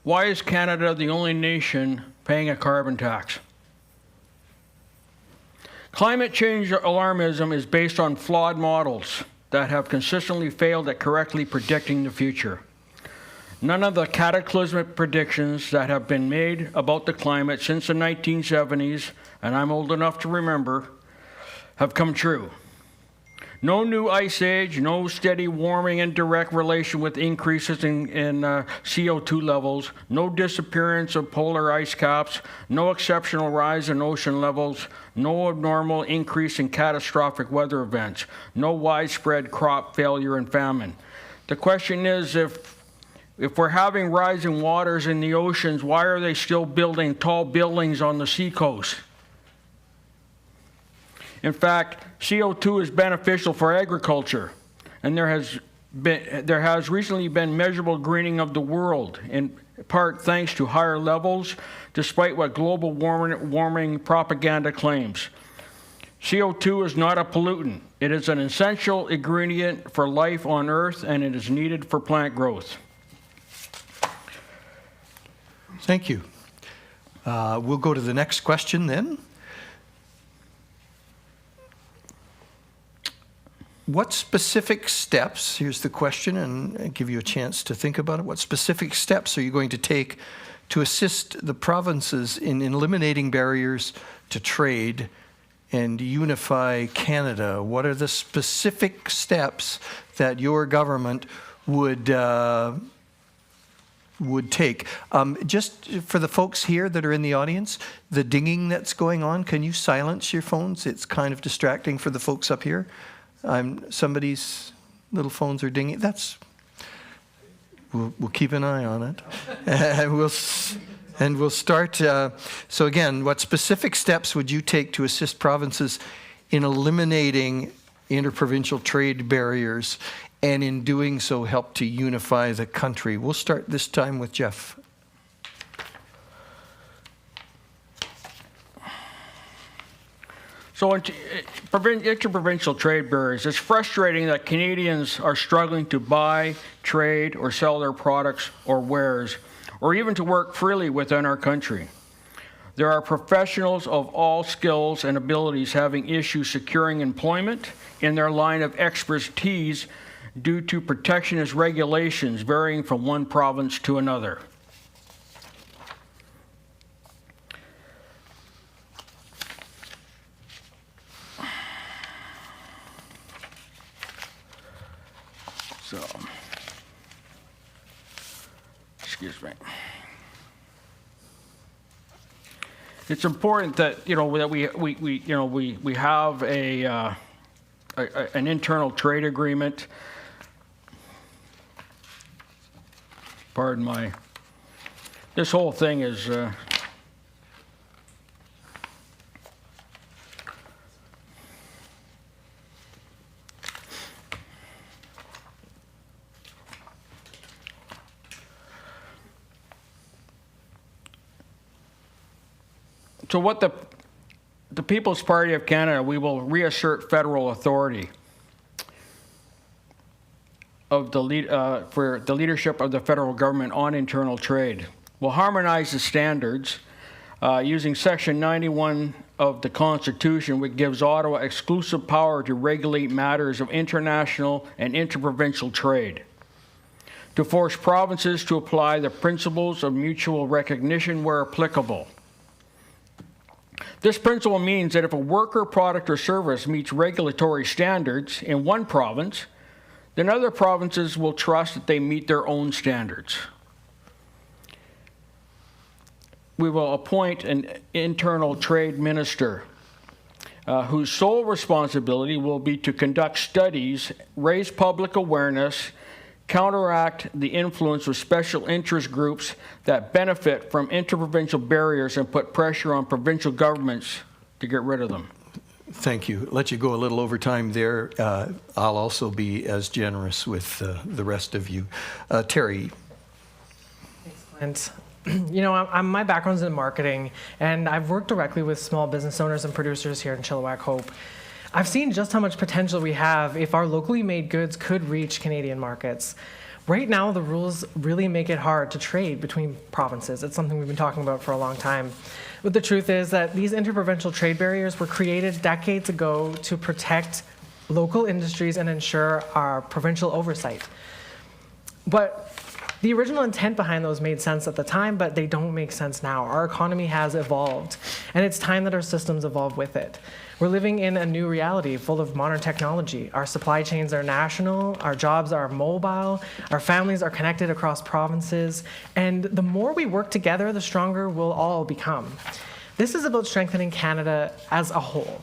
Why is Canada the only nation paying a carbon tax? Climate change alarmism is based on flawed models that have consistently failed at correctly predicting the future. None of the cataclysmic predictions that have been made about the climate since the 1970s, and I'm old enough to remember, have come true. No new ice age, no steady warming in direct relation with increases in CO2 levels, no disappearance of polar ice caps, no exceptional rise in ocean levels, no abnormal increase in catastrophic weather events, no widespread crop failure and famine. The question is, if we're having rising waters in the oceans, why are they still building tall buildings on the seacoast? In fact, CO2 is beneficial for agriculture, and there has recently been measurable greening of the world, in part thanks to higher levels, despite what global warming propaganda claims. CO2 is not a pollutant. It is an essential ingredient for life on Earth, and it is needed for plant growth. Thank you. We'll go to the next question then. What specific steps, here's the question, and I'll give you a chance to think about it. What specific steps are you going to take to assist the provinces in eliminating barriers to trade and unify Canada? What are the specific steps that your government would take? Just for the folks here that are in the audience, the dinging that's going on, can you silence your phones? It's kind of distracting for the folks up here. Somebody's little phones are dinging. We'll keep an eye on it, and we'll start. So again, what specific steps would you take to assist provinces in eliminating interprovincial trade barriers, and in doing so, help to unify the country? We'll start this time with Jeff. So interprovincial trade barriers, it's frustrating that Canadians are struggling to buy, trade, or sell their products or wares, or even to work freely within our country. There are professionals of all skills and abilities having issues securing employment in their line of expertise due to protectionist regulations varying from one province to another. So, excuse me. It's important that that we have an internal trade agreement. Pardon my. This whole thing is. So what the People's Party of Canada, we will reassert federal authority of for the leadership of the federal government on internal trade. We'll harmonize the standards using Section 91 of the Constitution, which gives Ottawa exclusive power to regulate matters of international and interprovincial trade, to force provinces to apply the principles of mutual recognition where applicable. This principle means that if a worker, product, or service meets regulatory standards in one province, then other provinces will trust that they meet their own standards. We will appoint an internal trade minister whose sole responsibility will be to conduct studies, raise public awareness, counteract the influence of special interest groups that benefit from interprovincial barriers, and put pressure on provincial governments to get rid of them. Thank you. Let you go a little over time there. I'll also be as generous with the rest of you. Teri. Thanks, Clint. My background's in marketing, and I've worked directly with small business owners and producers here in Chilliwack-Hope. I've seen just how much potential we have if our locally made goods could reach Canadian markets. Right now, the rules really make it hard to trade between provinces. It's something we've been talking about for a long time. But the truth is that these interprovincial trade barriers were created decades ago to protect local industries and ensure our provincial oversight. But the original intent behind those made sense at the time, but they don't make sense now. Our economy has evolved, and it's time that our systems evolve with it. We're living in a new reality full of modern technology. Our supply chains are national, our jobs are mobile, our families are connected across provinces, and the more we work together, the stronger we'll all become. This is about strengthening Canada as a whole.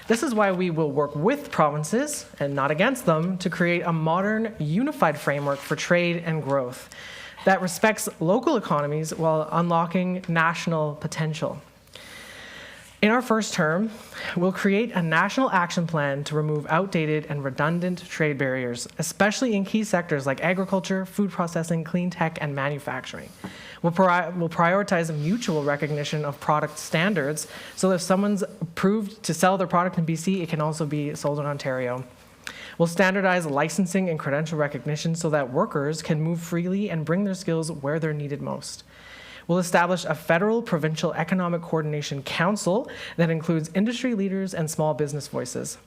This is why we will work with provinces, and not against them, to create a modern, unified framework for trade and growth that respects local economies while unlocking national potential. In our first term, we'll create a national action plan to remove outdated and redundant trade barriers, especially in key sectors like agriculture, food processing, clean tech, and manufacturing. We'll prioritize a mutual recognition of product standards, so if someone's approved to sell their product in BC, it can also be sold in Ontario. We'll standardize licensing and credential recognition so that workers can move freely and bring their skills where they're needed most. We'll establish a federal provincial economic coordination council that includes industry leaders and small business voices.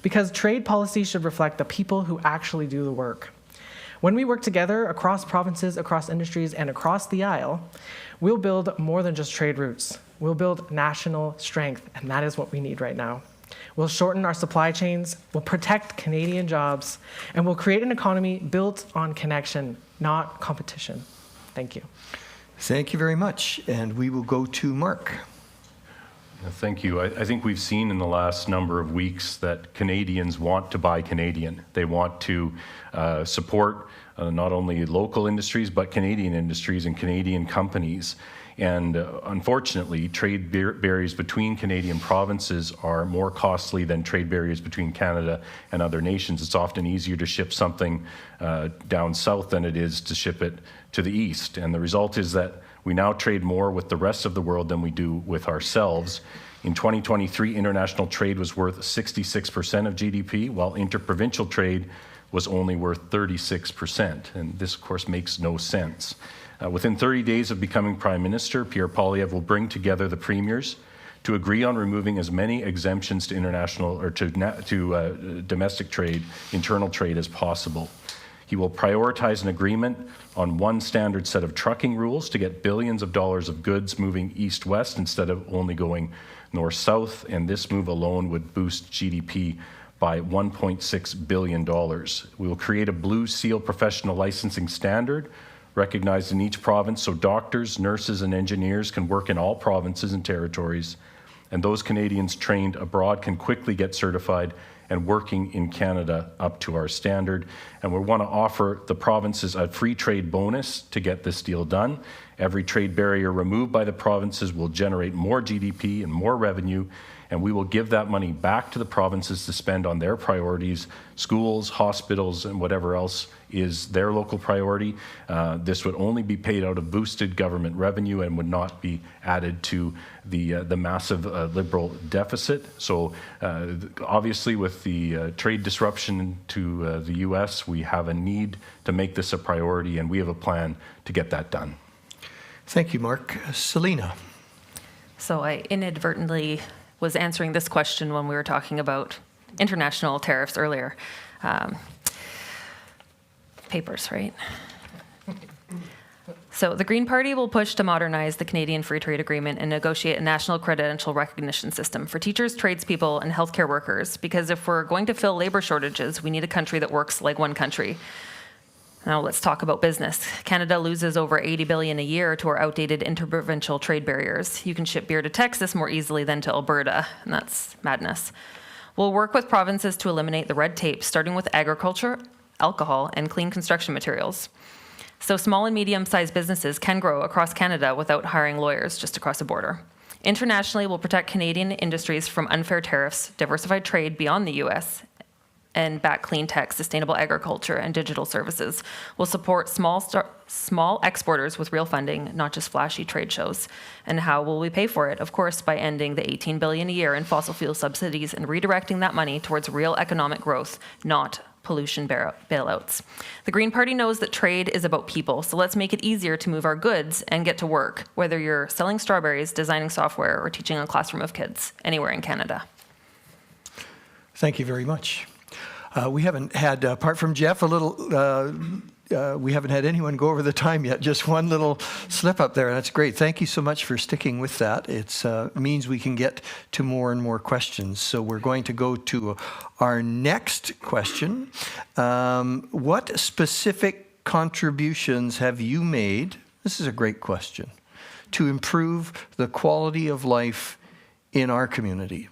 Because trade policy should reflect the people who actually do the work. When we work together across provinces, across industries, and across the aisle, we'll build more than just trade routes. We'll build national strength, and that is what we need right now. We'll shorten our supply chains, we'll protect Canadian jobs, and we'll create an economy built on connection, not competition. Thank you. Thank you very much. And we will go to Mark. Thank you. I think we've seen in the last number of weeks that Canadians want to buy Canadian. They want to support not only local industries, but Canadian industries and Canadian companies. And unfortunately, trade barriers between Canadian provinces are more costly than trade barriers between Canada and other nations. It's often easier to ship something down south than it is to ship it to the east. And the result is that we now trade more with the rest of the world than we do with ourselves. In 2023, international trade was worth 66% of GDP, while interprovincial trade was only worth 36%. And this, of course, makes no sense. Within 30 days of becoming Prime Minister, Pierre Poilievre will bring together the premiers to agree on removing as many exemptions to international or to domestic trade, internal trade as possible. He will prioritize an agreement on one standard set of trucking rules to get billions of dollars of goods moving east-west instead of only going north-south, and this move alone would boost GDP by $1.6 billion. We will create a Blue Seal professional licensing standard recognized in each province so doctors, nurses, and engineers can work in all provinces and territories, and those Canadians trained abroad can quickly get certified and working in Canada up to our standard. And we want to offer the provinces a free trade bonus to get this deal done. Every trade barrier removed by the provinces will generate more GDP and more revenue, and we will give that money back to the provinces to spend on their priorities, schools, hospitals, and whatever else is their local priority. This would only be paid out of boosted government revenue and would not be added to the massive Liberal deficit. So obviously with the trade disruption to the US, we have a need to make this a priority, and we have a plan to get that done. Thank you, Mark. Salina. So I inadvertently was answering this question when we were talking about international tariffs earlier. Papers, right? So the Green Party will push to modernize the Canadian Free Trade Agreement and negotiate a national credential recognition system for teachers, tradespeople, and healthcare workers, because if we're going to fill labor shortages, we need a country that works like one country. Now let's talk about business. Canada loses over $80 billion a year to our outdated interprovincial trade barriers. You can ship beer to Texas more easily than to Alberta, and that's madness. We'll work with provinces to eliminate the red tape, starting with agriculture, alcohol, and clean construction materials. So small and medium-sized businesses can grow across Canada without hiring lawyers just across a border. Internationally, we'll protect Canadian industries from unfair tariffs, diversified trade beyond the US, and back clean tech, sustainable agriculture, and digital services. We'll support small exporters with real funding, not just flashy trade shows. And how will we pay for it? Of course, by ending the $18 billion a year in fossil fuel subsidies and redirecting that money towards real economic growth, not pollution bailouts. The Green Party knows that trade is about people, so let's make it easier to move our goods and get to work, whether you're selling strawberries, designing software, or teaching a classroom of kids, anywhere in Canada. Thank you very much. We haven't had, apart from Jeff, we haven't had anyone go over the time yet. Just one little slip up there. That's great. Thank you so much for sticking with that. It means we can get to more and more questions. So we're going to go to our next question. What specific contributions have you made, this is a great question, to improve the quality of life in our community?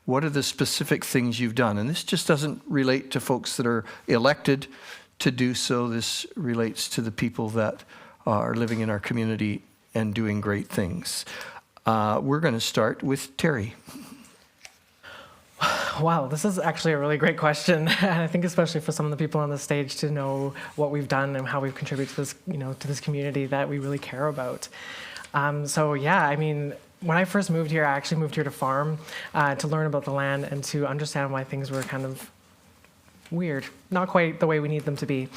What are the specific things you've done? And this just doesn't relate to folks that are elected to do so. This relates to the people that are living in our community and doing great things. We're going to start with Teri. Wow, this is actually a really great question, and I think especially for some of the people on the stage to know what we've done and how we've contributed to this, to this community that we really care about. So yeah, I mean, when I first moved here, I actually moved here to farm, to learn about the land and to understand why things were kind of weird, not quite the way we need them to be.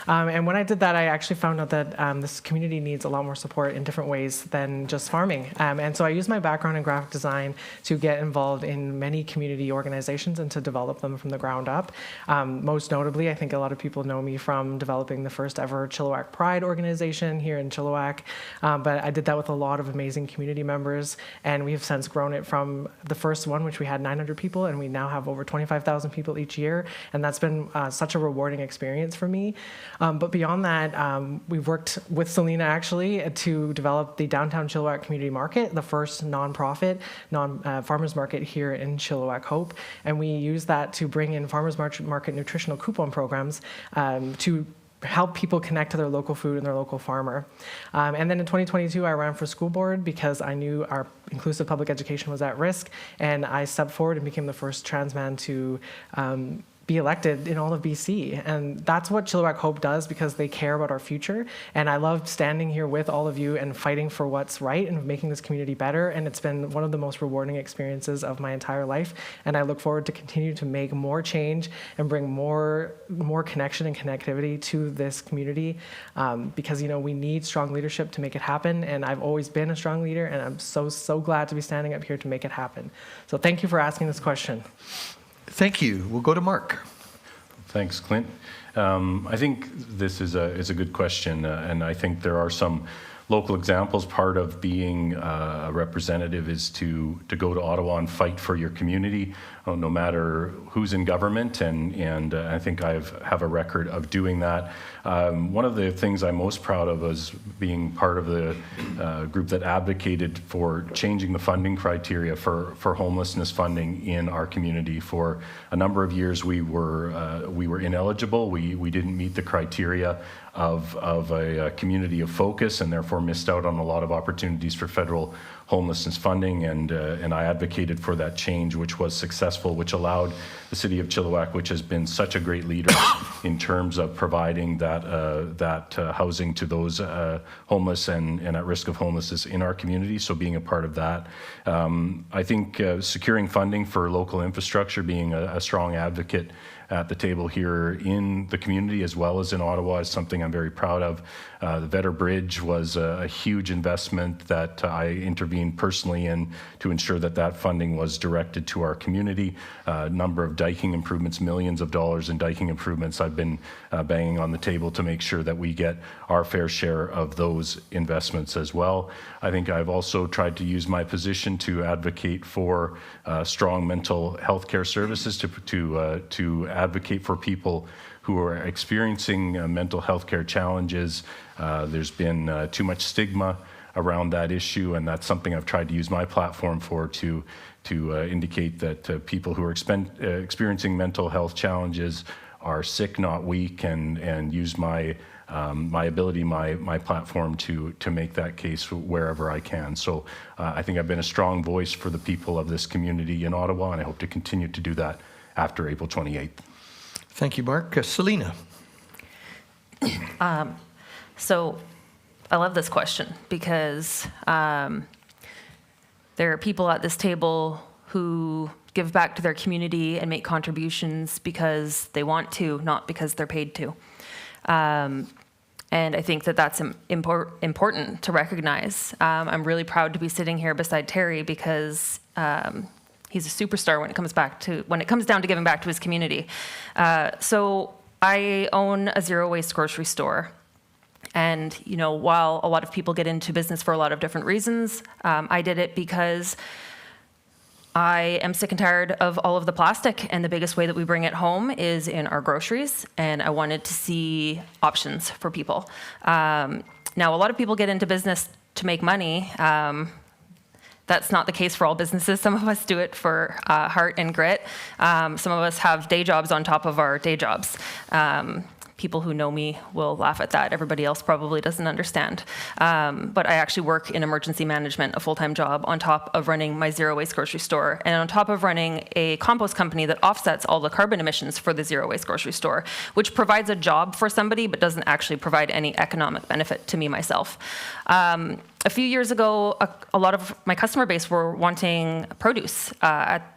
And when I did that, I actually found out that this community needs a lot more support in different ways than just farming. And so I used my background in graphic design to get involved in many community organizations and to develop them from the ground up. Most notably, I think a lot of people know me from developing the first ever Chilliwack Pride organization here in Chilliwack. But I did that with a lot of amazing community members, and we have since grown it from the first one, which we had 900 people, and we now have over 25,000 people each year. And that's been such a rewarding experience for me. But beyond that, we've worked with Salina actually to develop the Downtown Chilliwack Community Market, the first non-profit farmers market here in Chilliwack-Hope. And we use that to bring in farmers market nutritional coupon programs to help people connect to their local food and their local farmer. And then in 2022, I ran for school board because I knew our inclusive public education was at risk. And I stepped forward and became the first trans man to be elected in all of BC. And that's what Chilliwack-Hope does, because they care about our future. And I love standing here with all of you and fighting for what's right and making this community better. And it's been one of the most rewarding experiences of my entire life. And I look forward to continue to make more change and bring more connection and connectivity to this community, because, we need strong leadership to make it happen. And I've always been a strong leader, and I'm so glad to be standing up here to make it happen. So thank you for asking this question. Thank you. We'll go to Mark. Thanks, Clint. I think this is a good question, and I think there are some local examples. Part of being a representative is to go to Ottawa and fight for your community, no matter who's in government, and I think I have a record of doing that. One of the things I'm most proud of is being part of the group that advocated for changing the funding criteria for homelessness funding in our community. For a number of years, we were ineligible. We didn't meet the criteria of a community of focus, and therefore missed out on a lot of opportunities for federal homelessness funding, and I advocated for that change, which was successful, which allowed the city of Chilliwack, which has been such a great leader in terms of providing that housing to those homeless and at risk of homelessness in our community. So being a part of that, I think securing funding for local infrastructure, being a strong advocate at the table here in the community as well as in Ottawa, is something I'm very proud of. The Vetter Bridge was a huge investment that I intervened personally in to ensure that funding was directed to our community. A number of diking improvements, millions of dollars in diking improvements. I've been banging on the table to make sure that we get our fair share of those investments as well. I think I've also tried to use my position to advocate for strong mental health care services, to advocate for people who are experiencing mental health care challenges. There's been too much stigma around that issue, and that's something I've tried to use my platform for, to indicate that people who are experiencing mental health challenges are sick, not weak, and use my ability, my platform to make that case wherever I can. So I think I've been a strong voice for the people of this community in Ottawa, and I hope to continue to do that after April 28th. Thank you, Mark. Salina. So I love this question, because there are people at this table who give back to their community and make contributions because they want to, not because they're paid to. And I think that's important to recognize. I'm really proud to be sitting here beside Teri, because he's a superstar when it comes down to giving back to his community. So I own a zero waste grocery store. And, while a lot of people get into business for a lot of different reasons, I did it because I am sick and tired of all of the plastic, and the biggest way that we bring it home is in our groceries, and I wanted to see options for people. Now, a lot of people get into business to make money. That's not the case for all businesses. Some of us do it for heart and grit. Some of us have day jobs on top of our day jobs. People who know me will laugh at that. Everybody else probably doesn't understand. But I actually work in emergency management, a full-time job, on top of running my zero waste grocery store, and on top of running a compost company that offsets all the carbon emissions for the zero waste grocery store, which provides a job for somebody but doesn't actually provide any economic benefit to me myself. A few years ago, a lot of my customer base were wanting produce at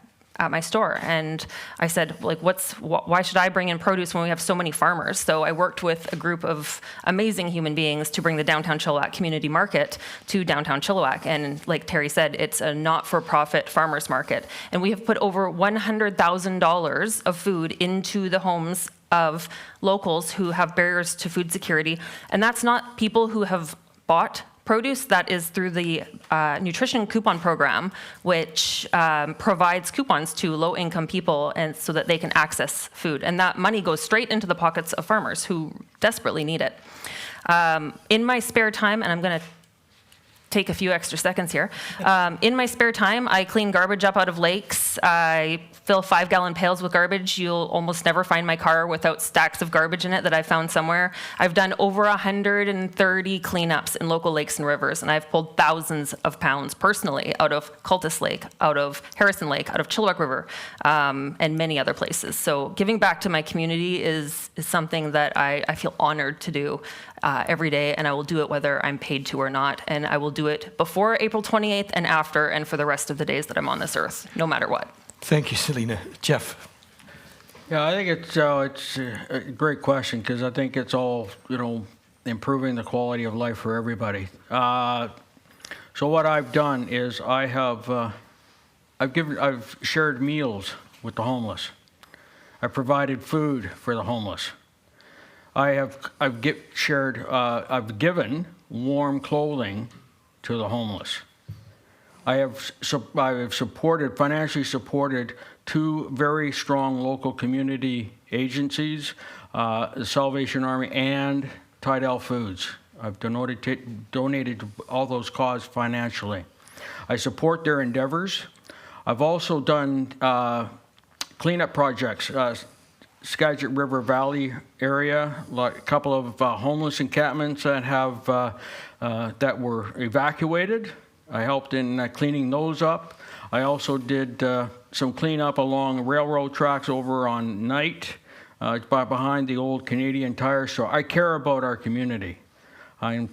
my store, and I said, why should I bring in produce when we have so many farmers? So I worked with a group of amazing human beings to bring the downtown Chilliwack community market to downtown Chilliwack, and like Teri said, it's a not-for-profit farmers market, and we have put over $100,000 of food into the homes of locals who have barriers to food security, and that's not people who have bought produce. That is through the nutrition coupon program, which provides coupons to low-income people, and so that they can access food. And that money goes straight into the pockets of farmers who desperately need it. In my spare time, and I'm going to take a few extra seconds here. In my spare time, I clean garbage up out of lakes. Tariffs. I fill 5-gallon pails with garbage. You'll almost never find my car without stacks of garbage in it that I found somewhere. I've done over 130 cleanups in local lakes and rivers, and I've pulled thousands of pounds personally out of Cultus Lake, out of Harrison Lake, out of Chilliwack River, and many other places. So giving back to my community is something that I feel honored to do every day, and I will do it whether I'm paid to or not. And I will do it before April 28th and after, and for the rest of the days that I'm on this earth, no matter what. Thank you, Salina. Jeff? Yeah, I think it's a great question, because I think it's all, improving the quality of life for everybody. So what I've done is I've shared meals with the homeless. I've provided food for the homeless. I've given warm clothing to the homeless. I have financially supported 2 very strong local community agencies, the Salvation Army and Tidal Foods. I've donated to all those causes financially. I support their endeavors. I've also done cleanup projects, Skagit River Valley area, like a couple of homeless encampments that were evacuated. I helped in cleaning those up. I also did some cleanup along railroad tracks over on Knight, behind the old Canadian Tire store. I care about our community. We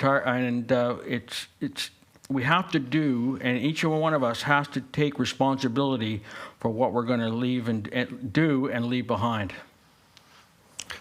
have to do, and each one of us has to take responsibility for what we're going to leave and do and leave behind.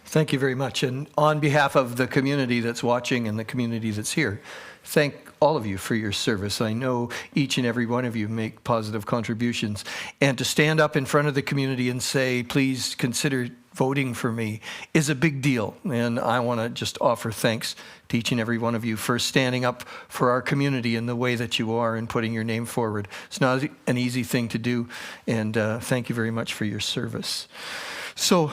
Thank you very much. And on behalf of the community that's watching and the community that's here, thank all of you for your service. I know each and every one of you make positive contributions. And to stand up in front of the community and say, please consider voting for me, is a big deal. And I want to just offer thanks to each and every one of you for standing up for our community in the way that you are and putting your name forward. It's not an easy thing to do. And thank you very much for your service. So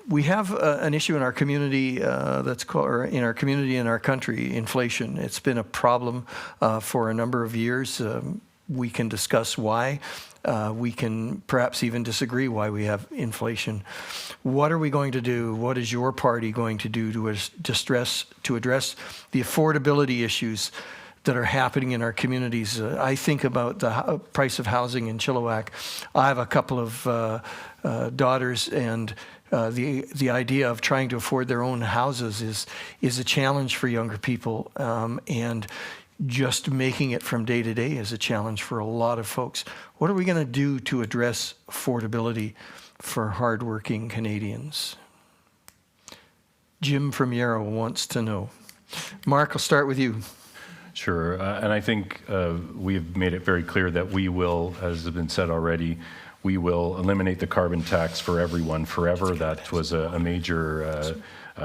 we have an issue in our community that's called, or in our community in our country, inflation. It's been a problem for a number of years. We can discuss why. We can perhaps even disagree why we have inflation. What are we going to do? What is your party going to do to address the affordability issues that are happening in our communities? I think about the price of housing in Chilliwack. I have a couple of daughters, and the idea of trying to afford their own houses is a challenge for younger people, and just making it from day to day is a challenge for a lot of folks. What are we going to do to address affordability for hardworking Canadians? Jim from Yarrow wants to know. Mark, I'll start with you. Sure, and I think we have made it very clear that we will, as has been said already, we will eliminate the carbon tax for everyone forever. That was a major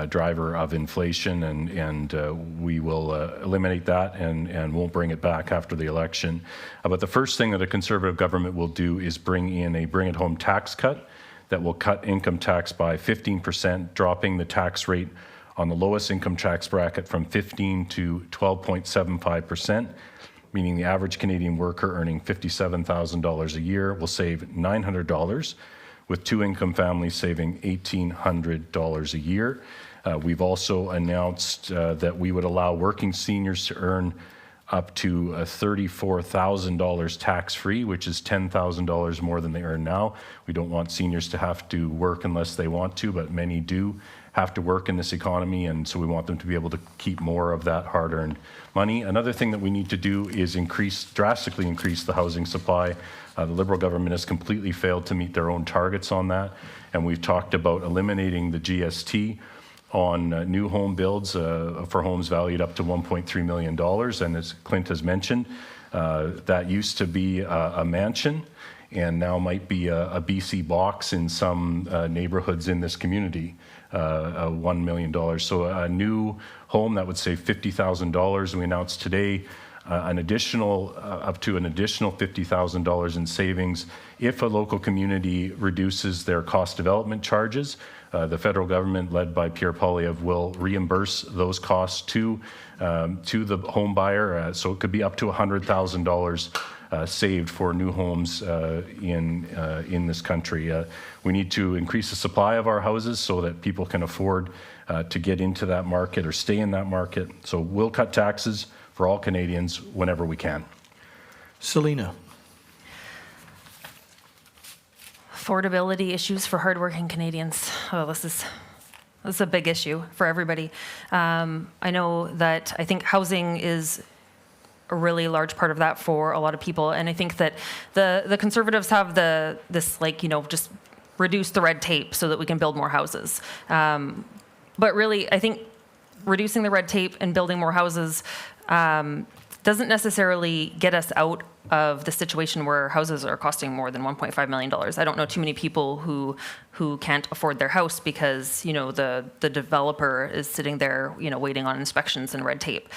driver of inflation, and we will eliminate that and won't bring it back after the election. But the first thing that a Conservative government will do is bring in a bring-it-home tax cut that will cut income tax by 15%, dropping the tax rate on the lowest income tax bracket from 15 to 12.75%, meaning the average Canadian worker earning $57,000 a year will save $900, with 2-income families saving $1,800 a year. We've also announced that we would allow working seniors to earn up to $34,000 tax-free, which is $10,000 more than they earn now. We don't want seniors to have to work unless they want to, but many do have to work in this economy, and so we want them to be able to keep more of that hard-earned money. Another thing that we need to do is drastically increase the housing supply. The Liberal government has completely failed to meet their own targets on that, and we've talked about eliminating the GST on new home builds for homes valued up to $1.3 million. And as Clint has mentioned, that used to be a mansion and now might be a BC box in some neighborhoods in this community, $1 million. So a new home that would save $50,000. We announced today up to an additional $50,000 in savings if a local community reduces their cost development charges. The federal government, led by Pierre Poilievre, will reimburse those costs to the home buyer. So it could be up to $100,000 saved for new homes in this country. We need to increase the supply of our houses so that people can afford to get into that market or stay in that market. So we'll cut taxes for all Canadians whenever we can. Salina. Affordability issues for hardworking Canadians. Oh, this is a big issue for everybody. I know that I think housing is a really large part of that for a lot of people, and I think that the Conservatives have this just reduce the red tape so that we can build more houses. But really, I think reducing the red tape and building more houses doesn't necessarily get us out of the situation where houses are costing more than $1.5 million. I don't know too many people who can't afford their house because, the developer is sitting there, waiting on inspections and red tape.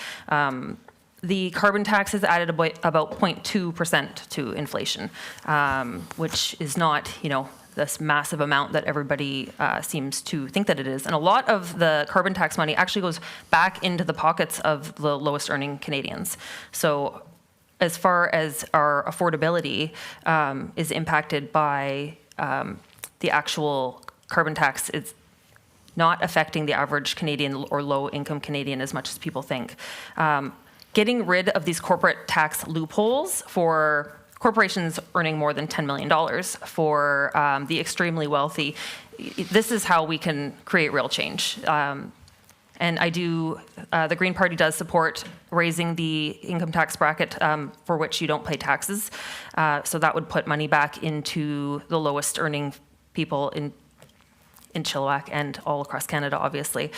The carbon tax has added about 0.2% to inflation, which is not, this massive amount that everybody seems to think that it is. And a lot of the carbon tax money actually goes back into the pockets of the lowest earning Canadians. So as far as our affordability is impacted by the actual carbon tax, it's not affecting the average Canadian or low income Canadian as much as people think. Getting rid of these corporate tax loopholes for corporations earning more than $10 million, for the extremely wealthy, this is how we can create real change. And the Green Party does support raising the income tax bracket for which you don't pay taxes. So that would put money back into the lowest earning people in Chilliwack and all across Canada, obviously.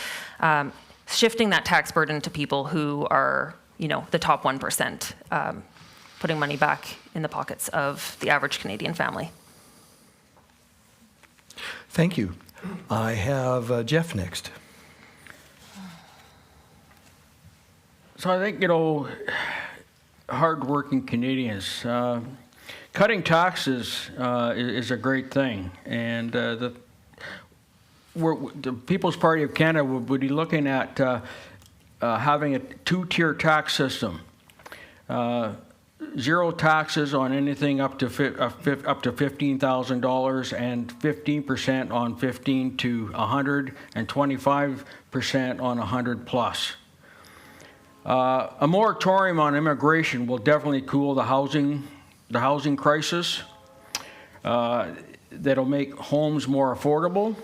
Shifting that tax burden to people who are, the top 1%. Putting money back in the pockets of the average Canadian family. Thank you. I have Jeff next. So I think, hardworking Canadians, cutting taxes is a great thing. And the People's Party of Canada would be looking at having a two-tier tax system. Zero taxes on anything up to $15,000 and 15% on 15 to 100 and 25% on 100 plus. A moratorium on immigration will definitely cool the housing crisis. That'll make homes more affordable.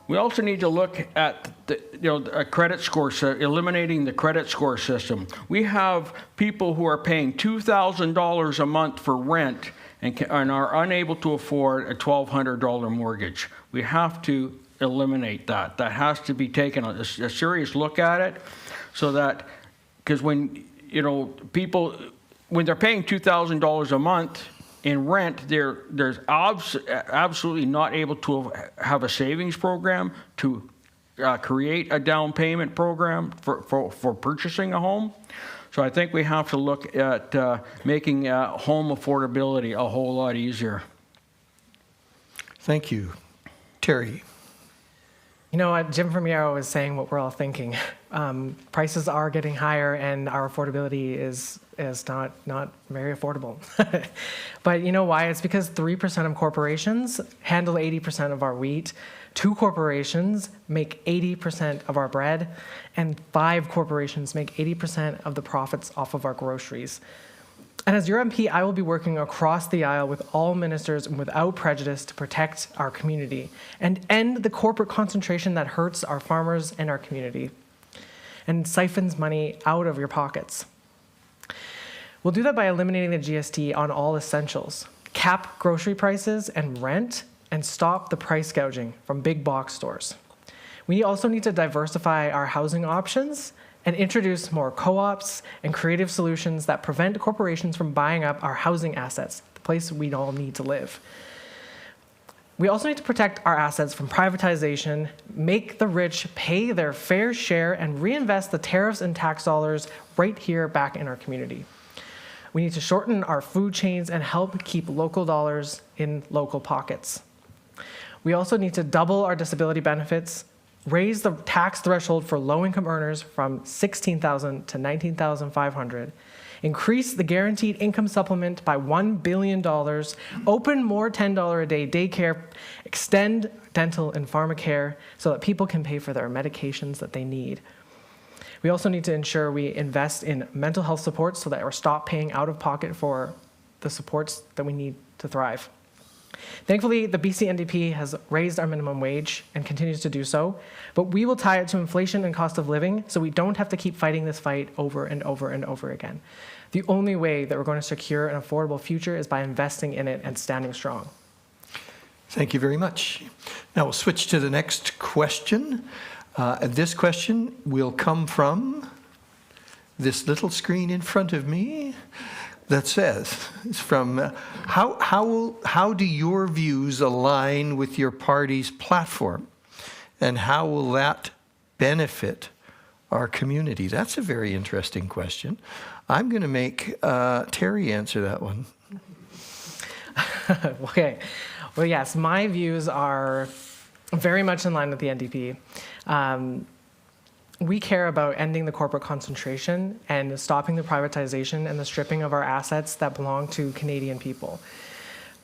We also need to look at a credit score, eliminating the credit score system. We have people who are paying $2,000 a month for rent and are unable to afford a $1,200 mortgage. We have to eliminate that. That has to be taken a serious look at it, so that, because when people, when they're paying $2,000 a month in rent, they're absolutely not able to have a savings program to create a down payment program for purchasing a home. So I think we have to look at making home affordability a whole lot easier. Thank you. Teri. Jim Fermiero was saying what we're all thinking. Prices are getting higher, and our affordability is not very affordable. But you know why? It's because 3% of corporations handle 80% of our wheat, 2 corporations make 80% of our bread, and 5 corporations make 80% of the profits off of our groceries. And as your MP, I will be working across the aisle with all ministers and without prejudice to protect our community and end the corporate concentration that hurts our farmers and our community and siphons money out of your pockets. We'll do that by eliminating the GST on all essentials, cap grocery prices and rent, and stop the price gouging from big box stores. We also need to diversify our housing options and introduce more co-ops and creative solutions that prevent corporations from buying up our housing assets, the place we all need to live. We also need to protect our assets from privatization, make the rich pay their fair share, and reinvest the tariffs and tax dollars right here back in our community. We need to shorten our food chains and help keep local dollars in local pockets. We also need to double our disability benefits, raise the tax threshold for low-income earners from $16,000 to $19,500, increase the guaranteed income supplement by $1 billion, open more $10 a day daycare, extend dental and pharmacare so that people can pay for their medications that they need. We also need to ensure we invest in mental health supports so that we're stop paying out of pocket for the supports that we need to thrive. Thankfully, the BC NDP has raised our minimum wage and continues to do so, but we will tie it to inflation and cost of living so we don't have to keep fighting this fight over and over and over again. The only way that we're going to secure an affordable future is by investing in it and standing strong. Thank you very much. Now we'll switch to the next question. This question will come from this little screen in front of me that says, it's from, how do your views align with your party's platform? And how will that benefit our community? That's a very interesting question. I'm going to make Teri answer that one. Okay. Well, yes, my views are very much in line with the NDP. We care about ending the corporate concentration and stopping the privatization and the stripping of our assets that belong to Canadian people.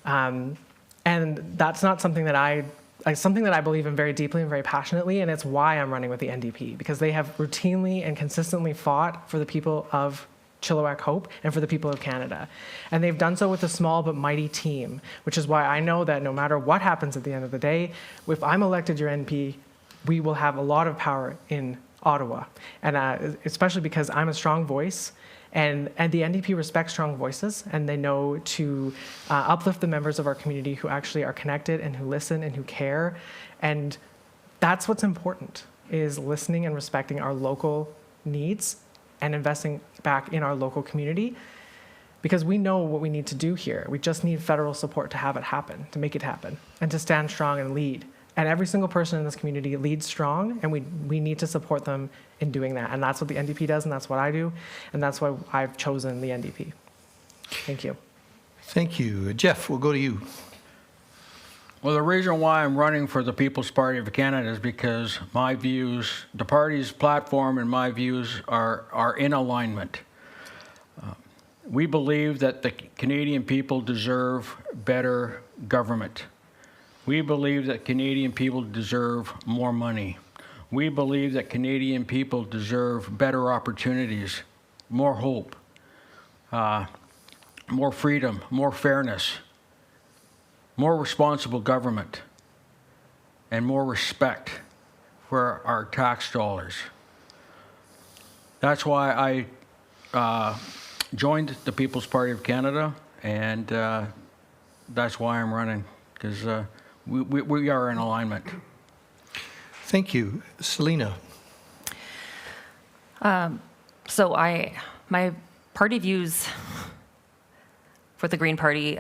And that's not something that I believe in very deeply and very passionately, and it's why I'm running with the NDP, because they have routinely and consistently fought for the people of Chilliwack-Hope and for the people of Canada. And they've done so with a small but mighty team, which is why I know that no matter what happens at the end of the day, if I'm elected your NP, we will have a lot of power in Ottawa, and especially because I'm a strong voice, and the NDP respects strong voices, and they know to uplift the members of our community who actually are connected and who listen and who care, and that's what's important, is listening and respecting our local needs and investing back in our local community, because we know what we need to do here. We just need federal support to have it happen, to make it happen, and to stand strong and lead. And every single person in this community leads strong, and we need to support them in doing that. And that's what the NDP does, and that's what I do, and that's why I've chosen the NDP. Thank you. Thank you. Jeff, we'll go to you. Well, the reason why I'm running for the People's Party of Canada is because my views, the party's platform and my views are in alignment. We believe that the Canadian people deserve better government. We believe that Canadian people deserve more money. We believe that Canadian people deserve better opportunities, more hope, more freedom, more fairness, more responsible government, and more respect for our tax dollars. That's why I joined the People's Party of Canada, and that's why I'm running, because we are in alignment. Thank you. Salina. So my party views for the Green Party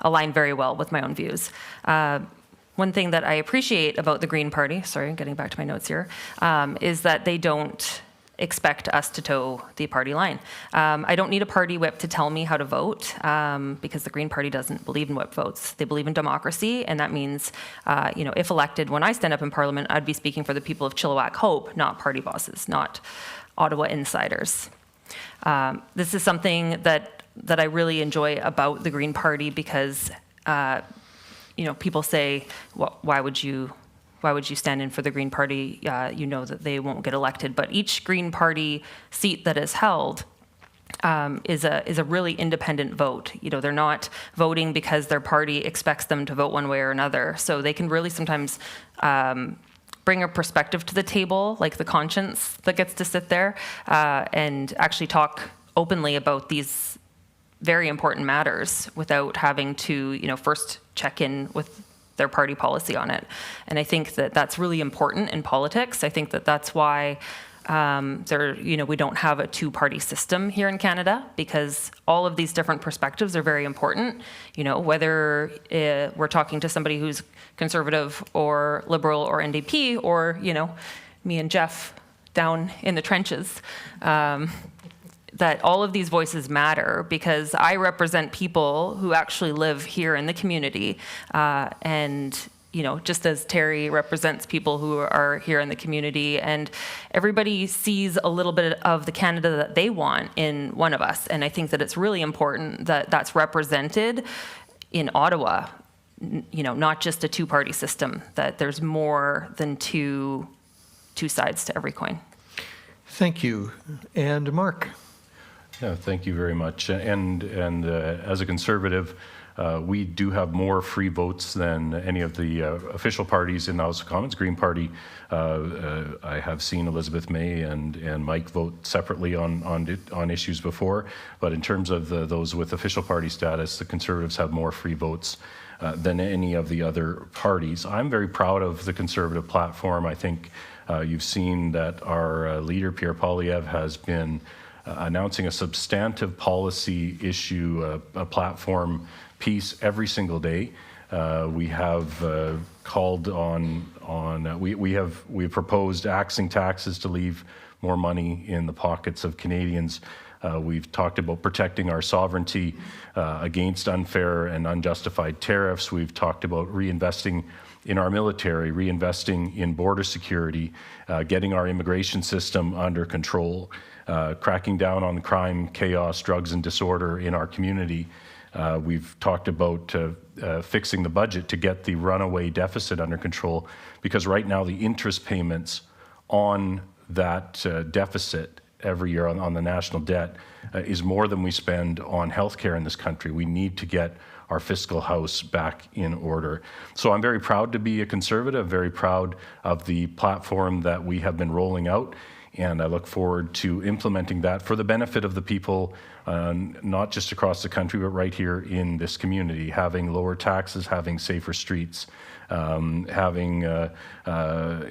align very well with my own views. One thing that I appreciate about the Green Party, sorry, getting back to my notes here, is that they don't expect us to toe the party line. I don't need a party whip to tell me how to vote, because the Green Party doesn't believe in whip votes. They believe in democracy, and that means, if elected, when I stand up in Parliament, I'd be speaking for the people of Chilliwack-Hope, not party bosses, not Ottawa insiders. This is something that I really enjoy about the Green Party, because, people say, well, why would you stand in for the Green Party? You know that they won't get elected. But each Green Party seat that is held is a really independent vote. They're not voting because their party expects them to vote one way or another. So they can really sometimes bring a perspective to the table, like the conscience that gets to sit there, and actually talk openly about these very important matters without having to, first check in with their party policy on it. And I think that that's really important in politics. I think that that's why we don't have a two-party system here in Canada, because all of these different perspectives are very important. Whether we're talking to somebody who's conservative or liberal or NDP, or me and Jeff down in the trenches. That all of these voices matter, because I represent people who actually live here in the community, and just as Teri represents people who are here in the community, and everybody sees a little bit of the Canada that they want in one of us. And I think that it's really important that that's represented in Ottawa, not just a two-party system, that there's more than two sides to every coin. Thank you. And Mark? Yeah, thank you very much. And as a Conservative, we do have more free votes than any of the official parties in the House of Commons. Green Party, I have seen Elizabeth May and Mike vote separately on issues before, but in terms of those with official party status, the Conservatives have more free votes than any of the other parties. I'm very proud of the Conservative platform. I think you've seen that our leader, Pierre Poilievre, has been announcing a substantive policy issue, a platform piece every single day. We have called we have proposed axing taxes to leave more money in the pockets of Canadians. We've talked about protecting our sovereignty against unfair and unjustified tariffs. We've talked about reinvesting in our military, reinvesting in border security, getting our immigration system under control, cracking down on crime, chaos, drugs, and disorder in our community. We've talked about fixing the budget to get the runaway deficit under control, because right now the interest payments on that deficit every year on the national debt is more than we spend on healthcare in this country. We need to get our fiscal house back in order. So I'm very proud to be a Conservative, very proud of the platform that we have been rolling out, and I look forward to implementing that for the benefit of the people, not just across the country, but right here in this community, having lower taxes, having safer streets, having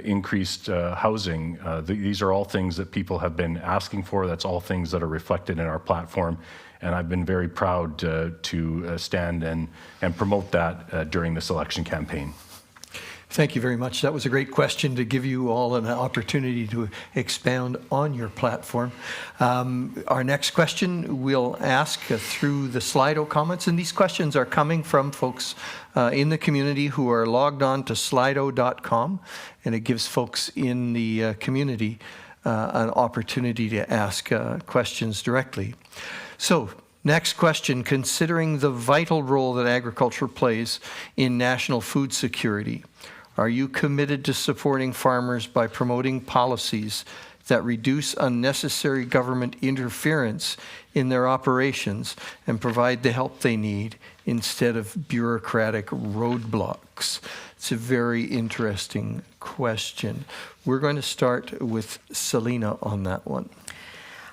increased housing. These are all things that people have been asking for. That's all things that are reflected in our platform. And I've been very proud to stand and promote that during this election campaign. Thank you very much. That was a great question to give you all an opportunity to expound on your platform. Our next question we'll ask through the Slido comments, and these questions are coming from folks in the community who are logged on to slido.com, and it gives folks in the community an opportunity to ask questions directly. So, next question, considering the vital role that agriculture plays in national food security, are you committed to supporting farmers by promoting policies that reduce unnecessary government interference in their operations and provide the help they need instead of bureaucratic roadblocks? It's a very interesting question. We're going to start with Salina on that one.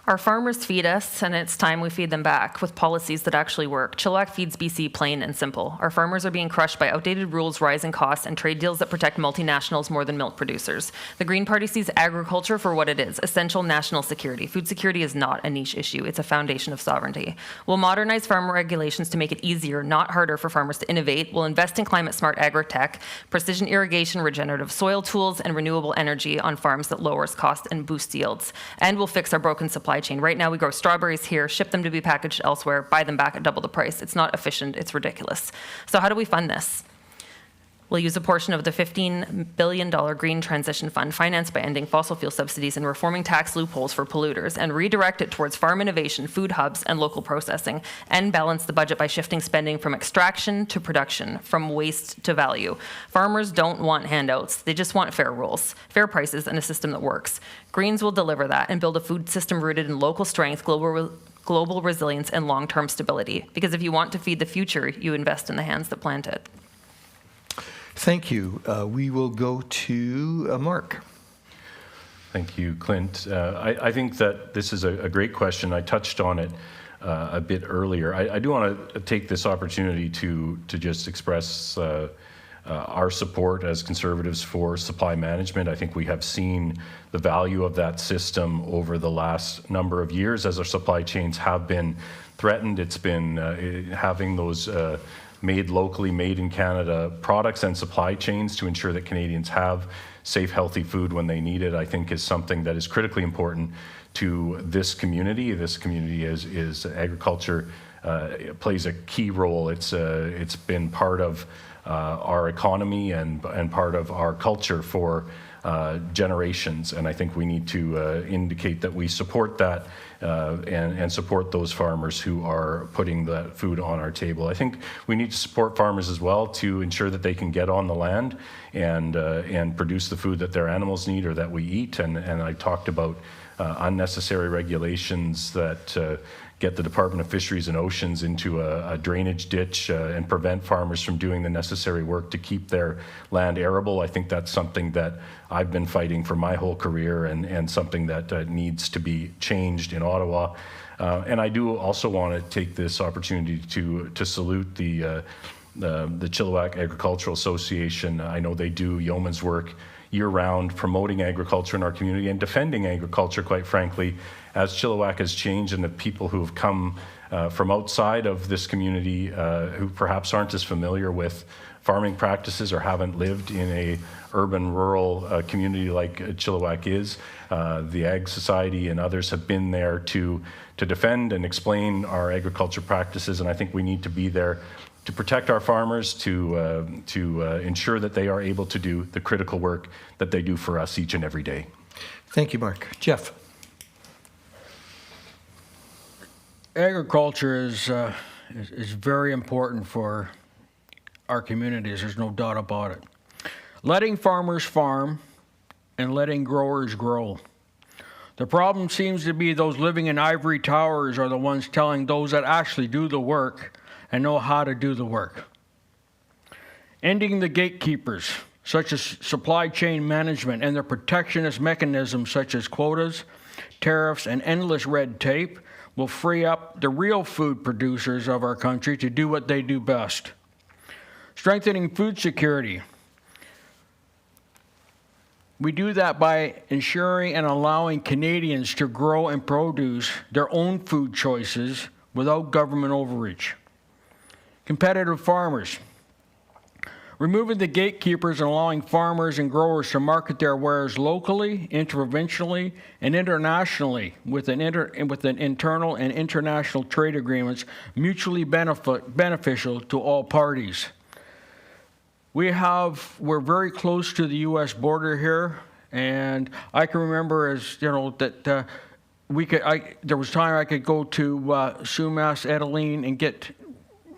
Our farmers feed us, and it's time we feed them back with policies that actually work. Chilliwack feeds BC plain and simple. Our farmers are being crushed by outdated rules, rising costs, and trade deals that protect multinationals more than milk producers. The Green Party sees agriculture for what it is, essential national security. Food security is not a niche issue. It's a foundation of sovereignty. We'll modernize farm regulations to make it easier, not harder, for farmers to innovate. We'll invest in climate-smart agri-tech, precision irrigation, regenerative soil tools, and renewable energy on farms that lowers cost and boosts yields. And we'll fix our broken supply chain. Right now, we grow strawberries here, ship them to be packaged elsewhere, buy them back at double the price. It's not efficient, it's ridiculous. So how do we fund this? We'll use a portion of the $15 billion Green Transition Fund financed by ending fossil fuel subsidies and reforming tax loopholes for polluters, and redirect it towards farm innovation, food hubs, and local processing, and balance the budget by shifting spending from extraction to production, from waste to value. Farmers don't want handouts. They just want fair rules, fair prices, and a system that works. Greens will deliver that and build a food system rooted in local strength, global resilience, and long-term stability. Because if you want to feed the future, you invest in the hands that plant it. Thank you. We will go to Mark. Thank you, Clint. I think that this is a great question. I touched on it a bit earlier. I do want to take this opportunity to just express our support as Conservatives for supply management. I think we have seen the value of that system over the last number of years as our supply chains have been threatened. It's been having those made locally, made in Canada products and supply chains to ensure that Canadians have safe, healthy food when they need it, I think is something that is critically important to this community. This community is agriculture plays a key role. It's been part of our economy and part of our culture for generations, and I think we need to indicate that we support that and support those farmers who are putting that food on our table. I think we need to support farmers as well to ensure that they can get on the land and produce the food that their animals need or that we eat. And I talked about unnecessary regulations that get the Department of Fisheries and Oceans into a drainage ditch and prevent farmers from doing the necessary work to keep their land arable. I think that's something that I've been fighting for my whole career and something that needs to be changed in Ottawa. And I do also want to take this opportunity to salute the Chilliwack Agricultural Association. I know they do yeoman's work year-round promoting agriculture in our community and defending agriculture, quite frankly, as Chilliwack has changed and the people who have come from outside of this community who perhaps aren't as familiar with farming practices or haven't lived in a urban rural community like Chilliwack is. The Ag Society and others have been there to defend and explain our agriculture practices, and I think we need to be there to protect our farmers, to ensure that they are able to do the critical work that they do for us each and every day. Thank you, Mark. Jeff. Agriculture is very important for our communities. There's no doubt about it. Letting farmers farm and letting growers grow. The problem seems to be those living in ivory towers are the ones telling those that actually do the work and know how to do the work. Ending the gatekeepers, such as supply chain management and their protectionist mechanisms such as quotas, tariffs, and endless red tape will free up the real food producers of our country to do what they do best. Strengthening food security. We do that by ensuring and allowing Canadians to grow and produce their own food choices without government overreach. Competitive farmers. Removing the gatekeepers and allowing farmers and growers to market their wares locally, interprovincially, and internationally with an internal and international trade agreements mutually beneficial to all parties. We're very close to the U.S. border here, and I can remember that there was time I could go to Sumas, Edeline, and get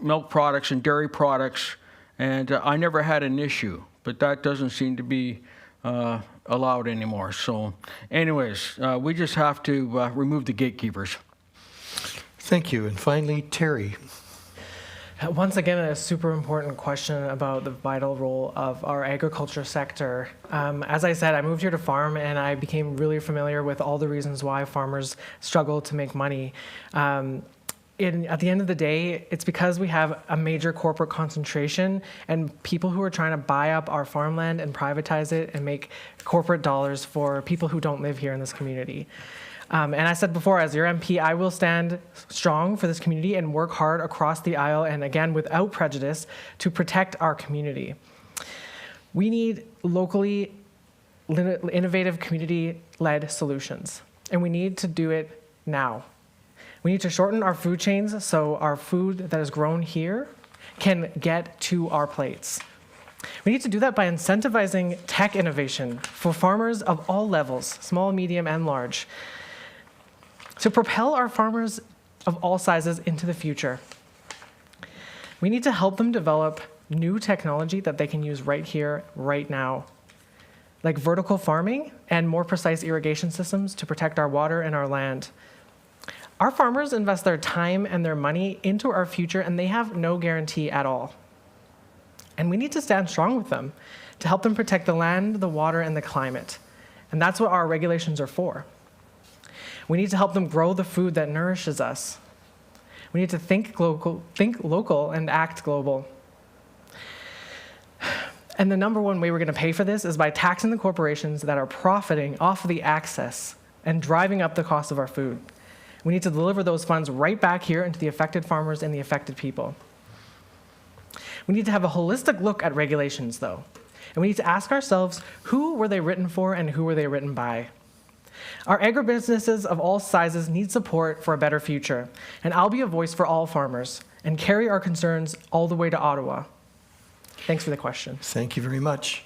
milk products and dairy products, and I never had an issue, but that doesn't seem to be allowed anymore. So anyways, we just have to remove the gatekeepers. Thank you. And finally, Teri. Once again, a super important question about the vital role of our agriculture sector. As I said, I moved here to farm and I became really familiar with all the reasons why farmers struggle to make money. At the end of the day, it's because we have a major corporate concentration and people who are trying to buy up our farmland and privatize it and make corporate dollars for people who don't live here in this community. And I said before, as your MP, I will stand strong for this community and work hard across the aisle and again, without prejudice, to protect our community. We need locally innovative community-led solutions, and we need to do it now. We need to shorten our food chains so our food that is grown here can get to our plates. We need to do that by incentivizing tech innovation for farmers of all levels, small, medium, and large, to propel our farmers of all sizes into the future. We need to help them develop new technology that they can use right here, right now, like vertical farming and more precise irrigation systems to protect our water and our land. Our farmers invest their time and their money into our future, and they have no guarantee at all. And we need to stand strong with them to help them protect the land, the water, and the climate. And that's what our regulations are for. We need to help them grow the food that nourishes us. We need to think local and act global. And the number one way we're going to pay for this is by taxing the corporations that are profiting off of the access and driving up the cost of our food. We need to deliver those funds right back here into the affected farmers and the affected people. We need to have a holistic look at regulations, though. And we need to ask ourselves, who were they written for and who were they written by? Our agribusinesses of all sizes need support for a better future, and I'll be a voice for all farmers and carry our concerns all the way to Ottawa. Thanks for the question. Thank you very much.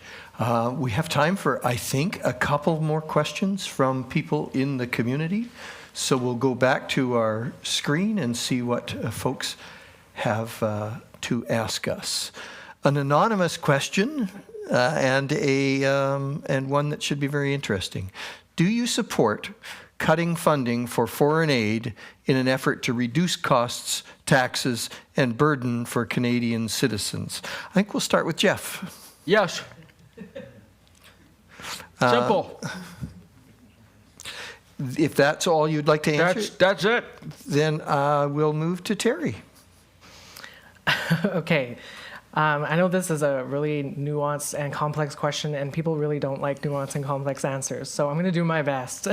We have time for, I think, a couple more questions from people in the community. So we'll go back to our screen and see what folks have to ask us. An anonymous question and one that should be very interesting. Do you support cutting funding for foreign aid in an effort to reduce costs, taxes, and burden for Canadian citizens? I think we'll start with Jeff. Yes. Simple. If that's all you'd like to answer, That's it. then we'll move to Teri. Okay. I know this is a really nuanced and complex question, and people really don't like nuanced and complex answers, so I'm going to do my best.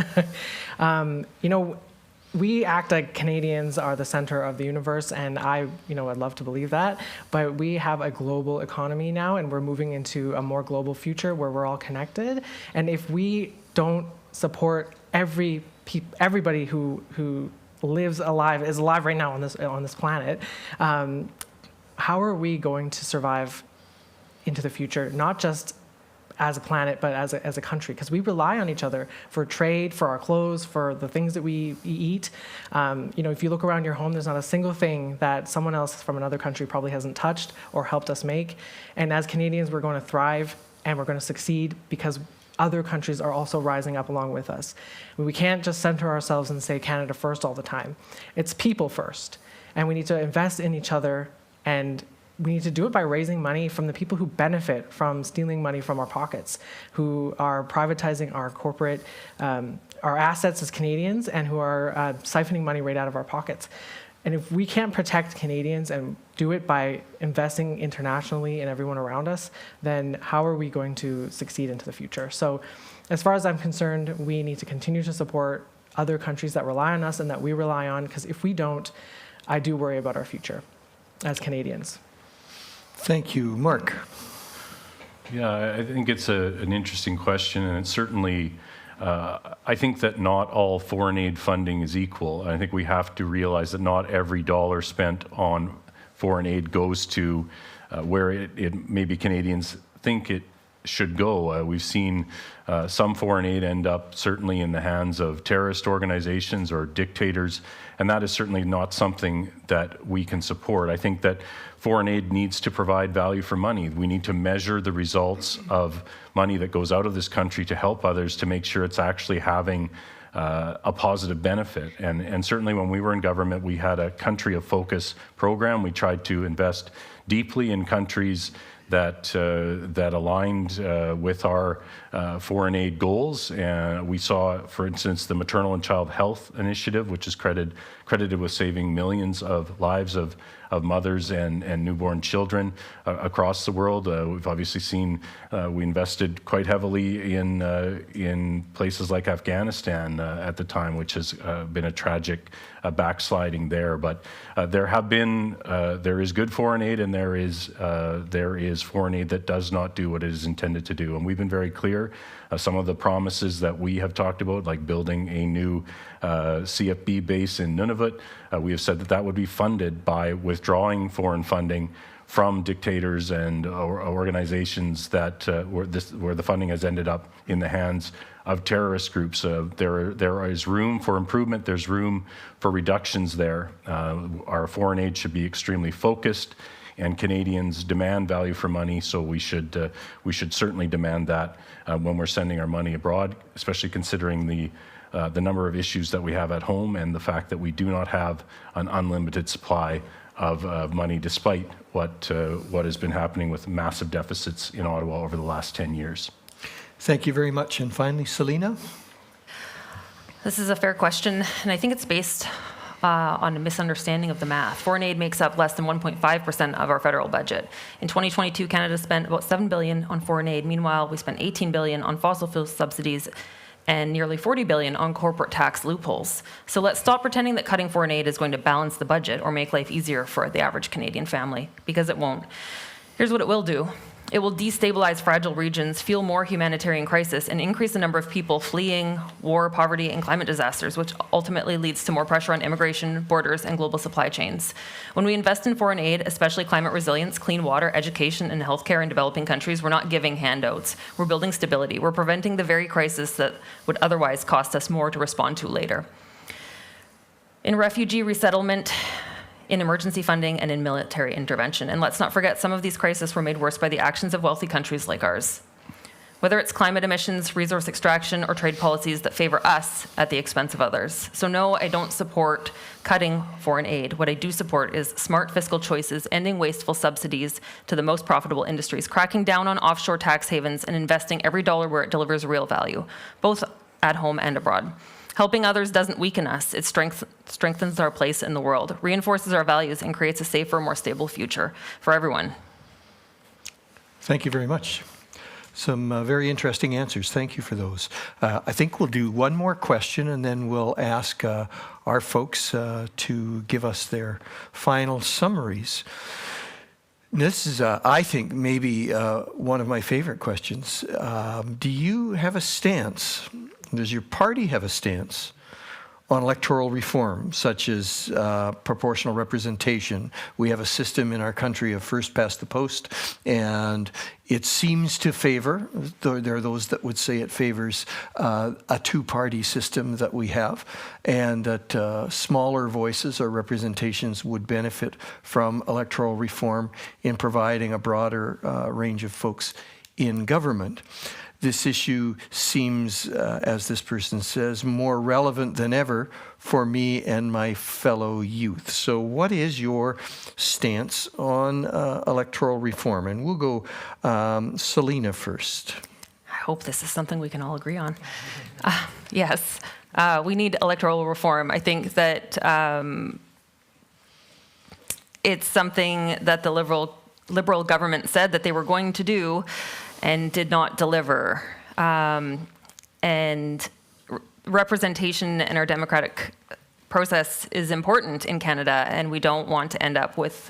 We act like Canadians are the center of the universe, and I'd love to believe that, but we have a global economy now, and we're moving into a more global future where we're all connected, and if we don't support everybody who is alive right now on this planet, how are we going to survive into the future, not just as a planet, but as a country? Because we rely on each other for trade, for our clothes, for the things that we eat. If you look around your home, there's not a single thing that someone else from another country probably hasn't touched or helped us make. And as Canadians, we're going to thrive and we're going to succeed because other countries are also rising up along with us. We can't just center ourselves and say Canada first all the time. It's people first. And we need to invest in each other, and we need to do it by raising money from the people who benefit from stealing money from our pockets, who are privatizing our corporate, our assets as Canadians, and who are siphoning money right out of our pockets. And if we can't protect Canadians and do it by investing internationally in everyone around us, then how are we going to succeed into the future? So as far as I'm concerned, we need to continue to support other countries that rely on us and that we rely on, because if we don't, I do worry about our future as Canadians. Thank you. Mark. Yeah, I think it's an interesting question, and it's certainly, I think that not all foreign aid funding is equal. I think we have to realize that not every dollar spent on foreign aid goes to where it maybe Canadians think it should go. We've seen some foreign aid end up certainly in the hands of terrorist organizations or dictators, and that is certainly not something that we can support. I think that foreign aid needs to provide value for money. We need to measure the results of money that goes out of this country to help others to make sure it's actually having a positive benefit. And certainly when we were in government, we had a country of focus program. We tried to invest deeply in countries that aligned with our foreign aid goals. And we saw, for instance, the Maternal and Child Health Initiative, which is credited with saving millions of lives of mothers and newborn children across the world. We've obviously seen we invested quite heavily in places like Afghanistan at the time, which has been a tragic backsliding there. But there is good foreign aid, and there is foreign aid that does not do what it is intended to do. And we've been very clear. Some of the promises that we have talked about, like building a new CFB base in Nunavut, we have said that would be funded by withdrawing foreign funding from dictators and organizations that where the funding has ended up in the hands of terrorist groups. There is room for improvement. There's room for reductions there. Our foreign aid should be extremely focused, and Canadians demand value for money, so we should certainly demand that when we're sending our money abroad, especially considering the number of issues that we have at home and the fact that we do not have an unlimited supply of money, despite what has been happening with massive deficits in Ottawa over the last 10 years. Thank you very much. And finally, Salina. This is a fair question, and I think it's based on a misunderstanding of the math. Foreign aid makes up less than 1.5% of our federal budget. In 2022, Canada spent about $7 billion on foreign aid. Meanwhile, we spent $18 billion on fossil fuel subsidies and nearly $40 billion on corporate tax loopholes. So let's stop pretending that cutting foreign aid is going to balance the budget or make life easier for the average Canadian family, because it won't. Here's what it will do. It will destabilize fragile regions, fuel more humanitarian crisis, and increase the number of people fleeing war, poverty, and climate disasters, which ultimately leads to more pressure on immigration, borders, and global supply chains. When we invest in foreign aid, especially climate resilience, clean water, education, and healthcare in developing countries, we're not giving handouts. We're building stability. We're preventing the very crisis that would otherwise cost us more to respond to later. In refugee resettlement, in emergency funding, and in military intervention. And let's not forget, some of these crises were made worse by the actions of wealthy countries like ours. Whether it's climate emissions, resource extraction, or trade policies that favor us at the expense of others. So no, I don't support cutting foreign aid. What I do support is smart fiscal choices, ending wasteful subsidies to the most profitable industries, cracking down on offshore tax havens, and investing every dollar where it delivers real value, both at home and abroad. Helping others doesn't weaken us. It strengthens our place in the world, reinforces our values, and creates a safer, more stable future for everyone. Thank you very much. Some very interesting answers. Thank you for those. I think we'll do one more question, and then we'll ask our folks to give us their final summaries. This is, I think, maybe one of my favorite questions. Do you have a stance? Does your party have a stance on electoral reform, such as proportional representation? We have a system in our country of first past the post, and it seems to favor, though there are those that would say it favors a two-party system that we have, and that smaller voices or representations would benefit from electoral reform in providing a broader range of folks in government. This issue seems, as this person says, more relevant than ever for me and my fellow youth. So what is your stance on electoral reform? And we'll go Salina first. I hope this is something we can all agree on. Yes, we need electoral reform. I think that it's something that the liberal government said that they were going to do and did not deliver. And representation in our democratic process is important in Canada, and we don't want to end up with,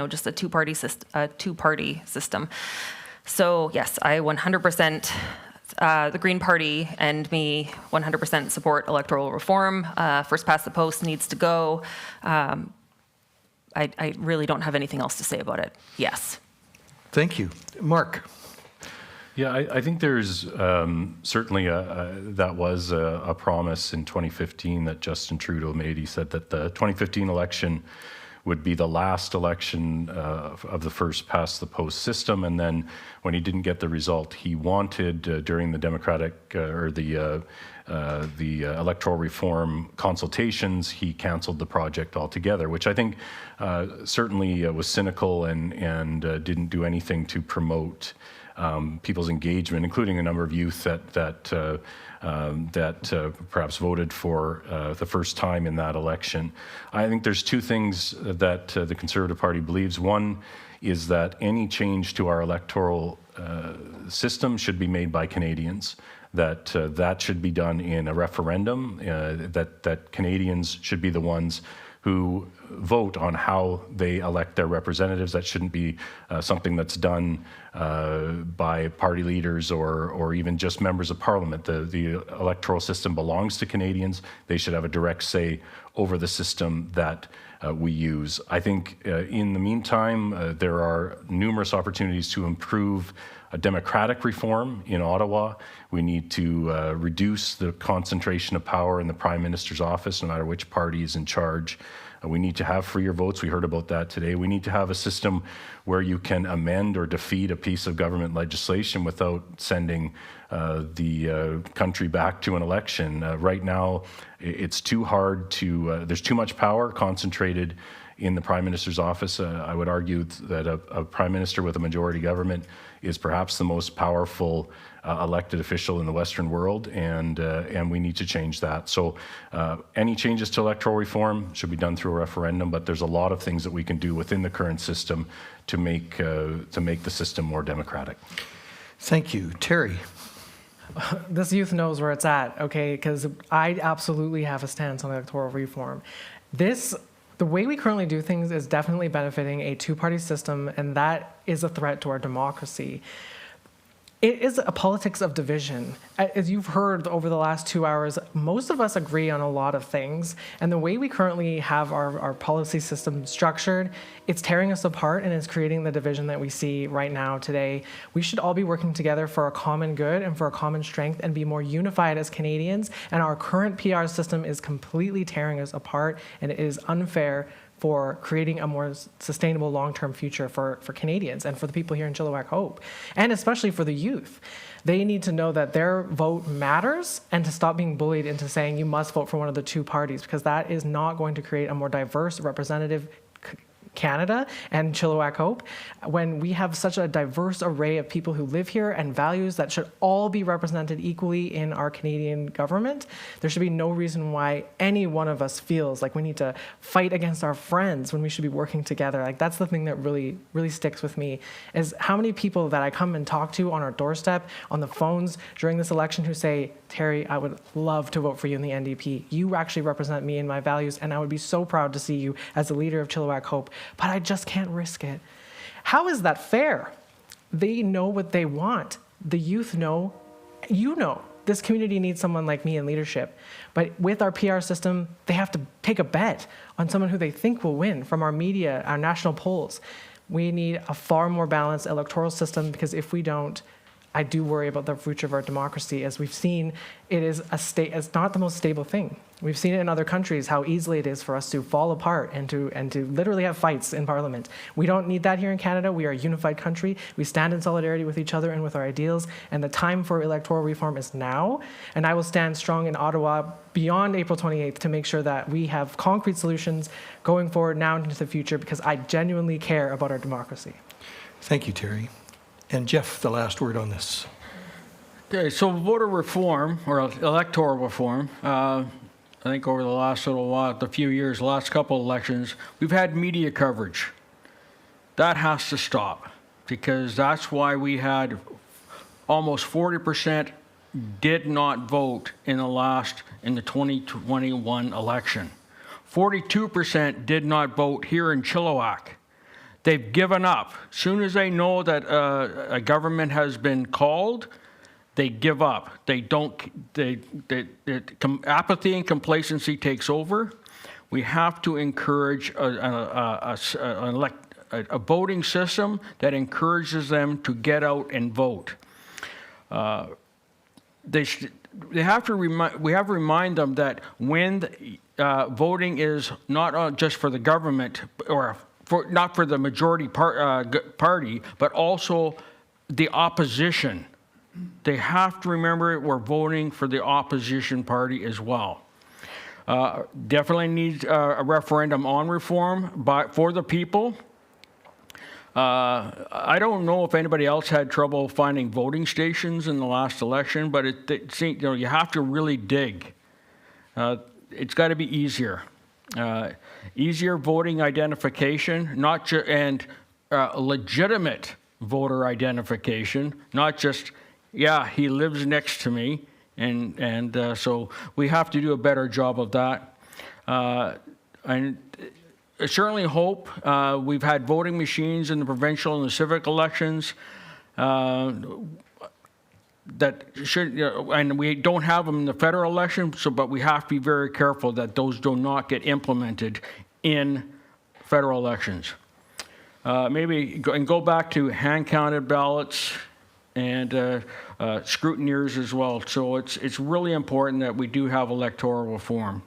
just a two-party system. So yes, I 100%, the Green Party and me 100% support electoral reform. First past the post needs to go. I really don't have anything else to say about it. Yes. Thank you. Mark. Yeah, I think there's certainly that was a promise in 2015 that Justin Trudeau made. He said that the 2015 election would be the last election of the first past the post system, and then when he didn't get the result he wanted during the democratic or the electoral reform consultations, he canceled the project altogether, which I think certainly was cynical and didn't do anything to promote people's engagement, including a number of youth that perhaps voted for the first time in that election. I think there's two things that the Conservative Party believes. One is that any change to our electoral system should be made by Canadians, that should be done in a referendum, that Canadians should be the ones who vote on how they elect their representatives. That shouldn't be something that's done by party leaders or even just members of Parliament. The electoral system belongs to Canadians. They should have a direct say over the system that we use. I think in the meantime, there are numerous opportunities to improve a democratic reform in Ottawa. We need to reduce the concentration of power in the Prime Minister's office, no matter which party is in charge. We need to have freer votes. We heard about that today. We need to have a system where you can amend or defeat a piece of government legislation without sending the country back to an election. Right now, it's too hard to, there's too much power concentrated in the Prime Minister's office. I would argue that a Prime Minister with a majority government is perhaps the most powerful elected official in the Western world, and we need to change that. So any changes to electoral reform should be done through a referendum, but there's a lot of things that we can do within the current system to make the system more democratic. Thank you. Teri. This youth knows where it's at, okay? Because I absolutely have a stance on electoral reform. This The way we currently do things is definitely benefiting a two-party system, and that is a threat to our democracy. It is a politics of division. As you've heard over the last 2 hours, most of us agree on a lot of things, and the way we currently have our policy system structured, it's tearing us apart and it's creating the division that we see right now today. We should all be working together for a common good and for a common strength and be more unified as Canadians, and our current PR system is completely tearing us apart, and it is unfair for creating a more sustainable long-term future for Canadians and for the people here in Chilliwack-Hope, and especially for the youth. They need to know that their vote matters and to stop being bullied into saying you must vote for one of the two parties, because that is not going to create a more diverse, representative Canada and Chilliwack-Hope, when we have such a diverse array of people who live here and values that should all be represented equally in our Canadian government. There should be no reason why any one of us feels like we need to fight against our friends when we should be working together. Like, that's the thing that really, really sticks with me, is how many people that I come and talk to on our doorstep, on the phones during this election, who say, Teri, I would love to vote for you in the NDP. You actually represent me and my values, and I would be so proud to see you as the leader of Chilliwack-Hope, but I just can't risk it. How is that fair? They know what they want. The youth know, you know, this community needs someone like me in leadership. But with our PR system, they have to take a bet on someone who they think will win from our media, our national polls. We need a far more balanced electoral system, because if we don't, I do worry about the future of our democracy. As we've seen, it is it's not the most stable thing. We've seen it in other countries, how easily it is for us to fall apart and to literally have fights in Parliament. We don't need that here in Canada. We are a unified country. We stand in solidarity with each other and with our ideals, and the time for electoral reform is now. And I will stand strong in Ottawa beyond April 28th to make sure that we have concrete solutions going forward now and into the future, because I genuinely care about our democracy. Thank you, Teri. And Jeff, the last word on this. Okay, so voter reform, or electoral reform, I think over the last little while, the few years, the last couple of elections, we've had media coverage. That has to stop, because that's why we had almost 40% did not vote in the 2021 election. 42% did not vote here in Chilliwack. They've given up. As soon as they know that a government has been called, they give up. They don't. Apathy and complacency takes over. We have to encourage a voting system that encourages them to get out and vote. They have to remind them that when voting is not just for the government, or not for the majority party, but also the opposition. They have to remember we're voting for the opposition party as well. Definitely needs a referendum on reform for the people. I don't know if anybody else had trouble finding voting stations in the last election, but you have to really dig. It's got to be easier. Easier voting identification, and legitimate voter identification, not just, yeah, he lives next to me, and so we have to do a better job of that. And I certainly hope we've had voting machines in the provincial and the civic elections that should, and we don't have them in the federal election, but we have to be very careful that those do not get implemented in federal elections. Maybe go back to hand-counted ballots and scrutineers as well. So it's really important that we do have electoral reform.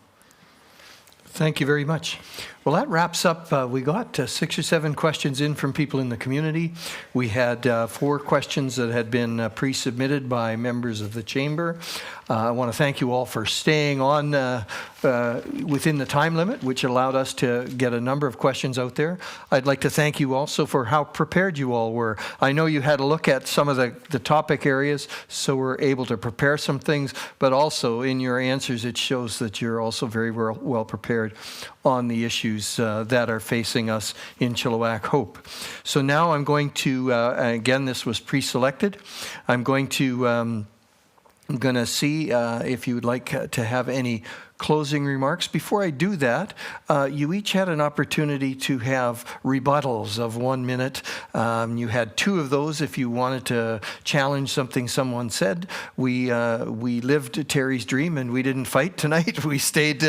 Thank you very much. Well, that wraps up. We got 6 or 7 questions in from people in the community. We had 4 questions that had been pre-submitted by members of the chamber. I want to thank you all for staying on within the time limit, which allowed us to get a number of questions out there. I'd like to thank you also for how prepared you all were. I know you had a look at some of the topic areas, so we're able to prepare some things, but also in your answers, it shows that you're also very well prepared on the issues that are facing us in Chilliwack-Hope. So now I'm going to, again, this was pre-selected. I'm going to see if you would like to have any closing remarks. Before I do that, you each had an opportunity to have rebuttals of 1 minute. You had 2 of those if you wanted to challenge something someone said. We lived Teri's dream and we didn't fight tonight. We stayed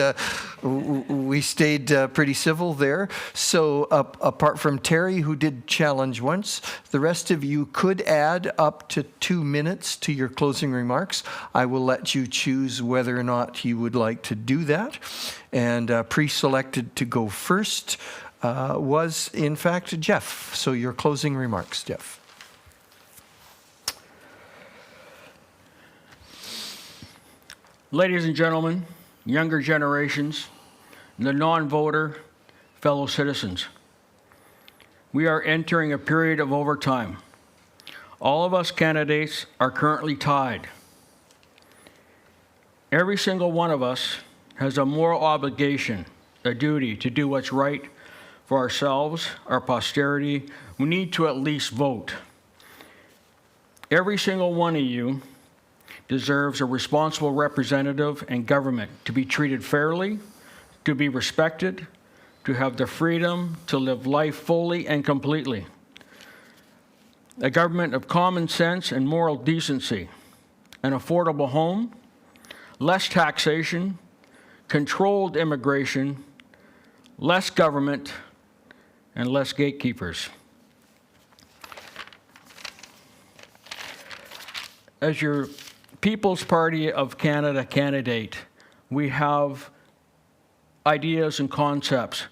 pretty civil there. So apart from Teri, who did challenge once, the rest of you could add up to 2 minutes to your closing remarks. I will let you choose whether or not you would like to do that. And pre-selected to go first was, in fact, Jeff. So your closing remarks, Jeff. Ladies and gentlemen, younger generations, the non-voter, fellow citizens, we are entering a period of overtime. All of us candidates are currently tied. Every single one of us has a moral obligation, a duty to do what's right for ourselves, our posterity. We need to at least vote. Every single one of you deserves a responsible representative and government to be treated fairly, to be respected, to have the freedom to live life fully and completely. A government of common sense and moral decency, an affordable home, less taxation, controlled immigration, less government, and less gatekeepers. As your People's Party of Canada candidate, we have ideas and concepts.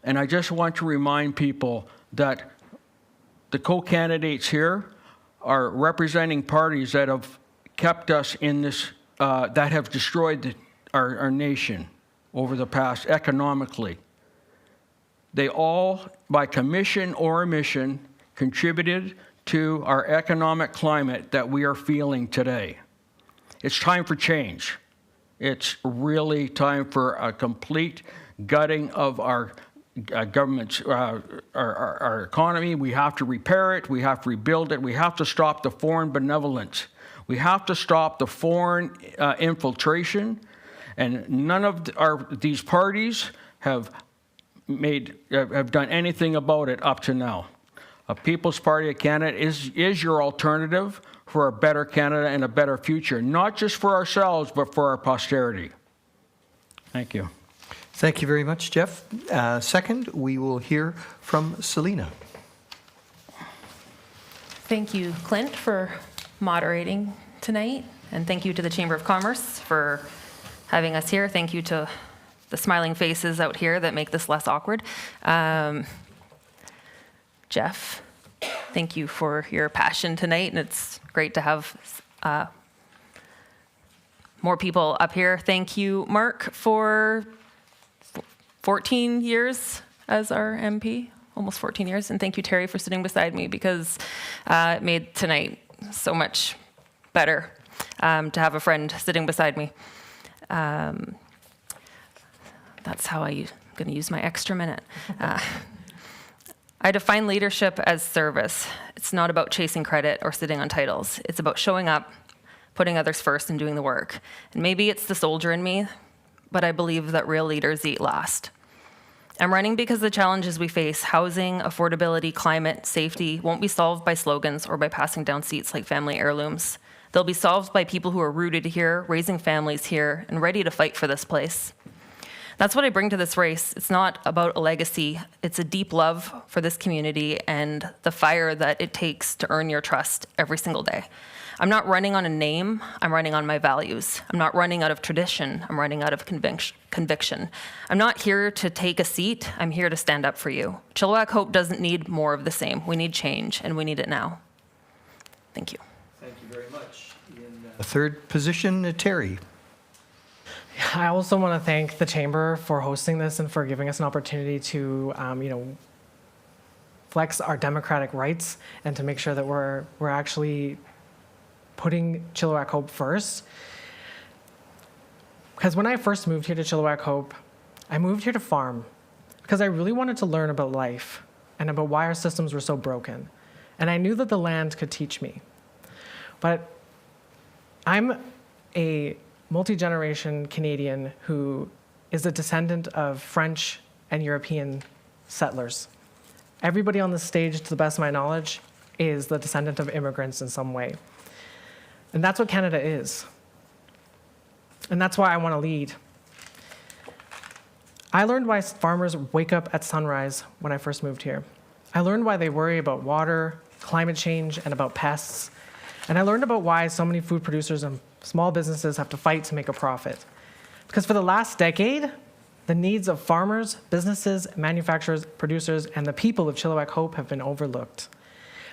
And I just want to remind people that the co-candidates here are representing parties that have kept us in this, that have destroyed our nation over the past economically. They all, by commission or omission, contributed to our economic climate that we are feeling today. It's time for change. It's really time for a complete gutting of our government's, our economy. We have to repair it. We have to rebuild it. We have to stop the foreign benevolence. We have to stop the foreign infiltration. And none of these parties have done anything about it up to now. A People's Party of Canada is your alternative for a better Canada and a better future, not just for ourselves, but for our posterity. Thank you. Thank you very much, Jeff. Second, we will hear from Salina. Thank you, Clint, for moderating tonight, and thank you to the Chamber of Commerce for having us here. Thank you to the smiling faces out here that make this less awkward. Jeff, thank you for your passion tonight, and it's great to have more people up here. Thank you, Mark, for 14 years as our MP, almost 14 years, and thank you, Teri, for sitting beside me, because it made tonight so much better to have a friend sitting beside me. That's how I'm going to use my extra minute. I define leadership as service. It's not about chasing credit or sitting on titles. It's about showing up, putting others first, and doing the work. And maybe it's the soldier in me, but I believe that real leaders eat last. I'm running because the challenges we face, housing, affordability, climate, safety, won't be solved by slogans or by passing down seats like family heirlooms. They'll be solved by people who are rooted here, raising families here, and ready to fight for this place. That's what I bring to this race. It's not about a legacy. It's a deep love for this community and the fire that it takes to earn your trust every single day. I'm not running on a name. I'm running on my values. I'm not running out of tradition. I'm running out of conviction. I'm not here to take a seat. I'm here to stand up for you. Chilliwack-Hope doesn't need more of the same. We need change, and we need it now. Thank you. Thank you very much. In the third position, Teri. I also want to thank the Chamber for hosting this and for giving us an opportunity to, flex our democratic rights and to make sure that we're actually putting Chilliwack-Hope first. Because when I first moved here to Chilliwack-Hope, I moved here to farm because I really wanted to learn about life and about why our systems were so broken. And I knew that the land could teach me. But I'm a multi-generation Canadian who is a descendant of French and European settlers. Everybody on the stage, to the best of my knowledge, is the descendant of immigrants in some way. And that's what Canada is. And that's why I want to lead. I learned why farmers wake up at sunrise when I first moved here. I learned why they worry about water, climate change, and about pests. And I learned about why so many food producers and small businesses have to fight to make a profit. Because for the last decade, the needs of farmers, businesses, manufacturers, producers, and the people of Chilliwack-Hope have been overlooked,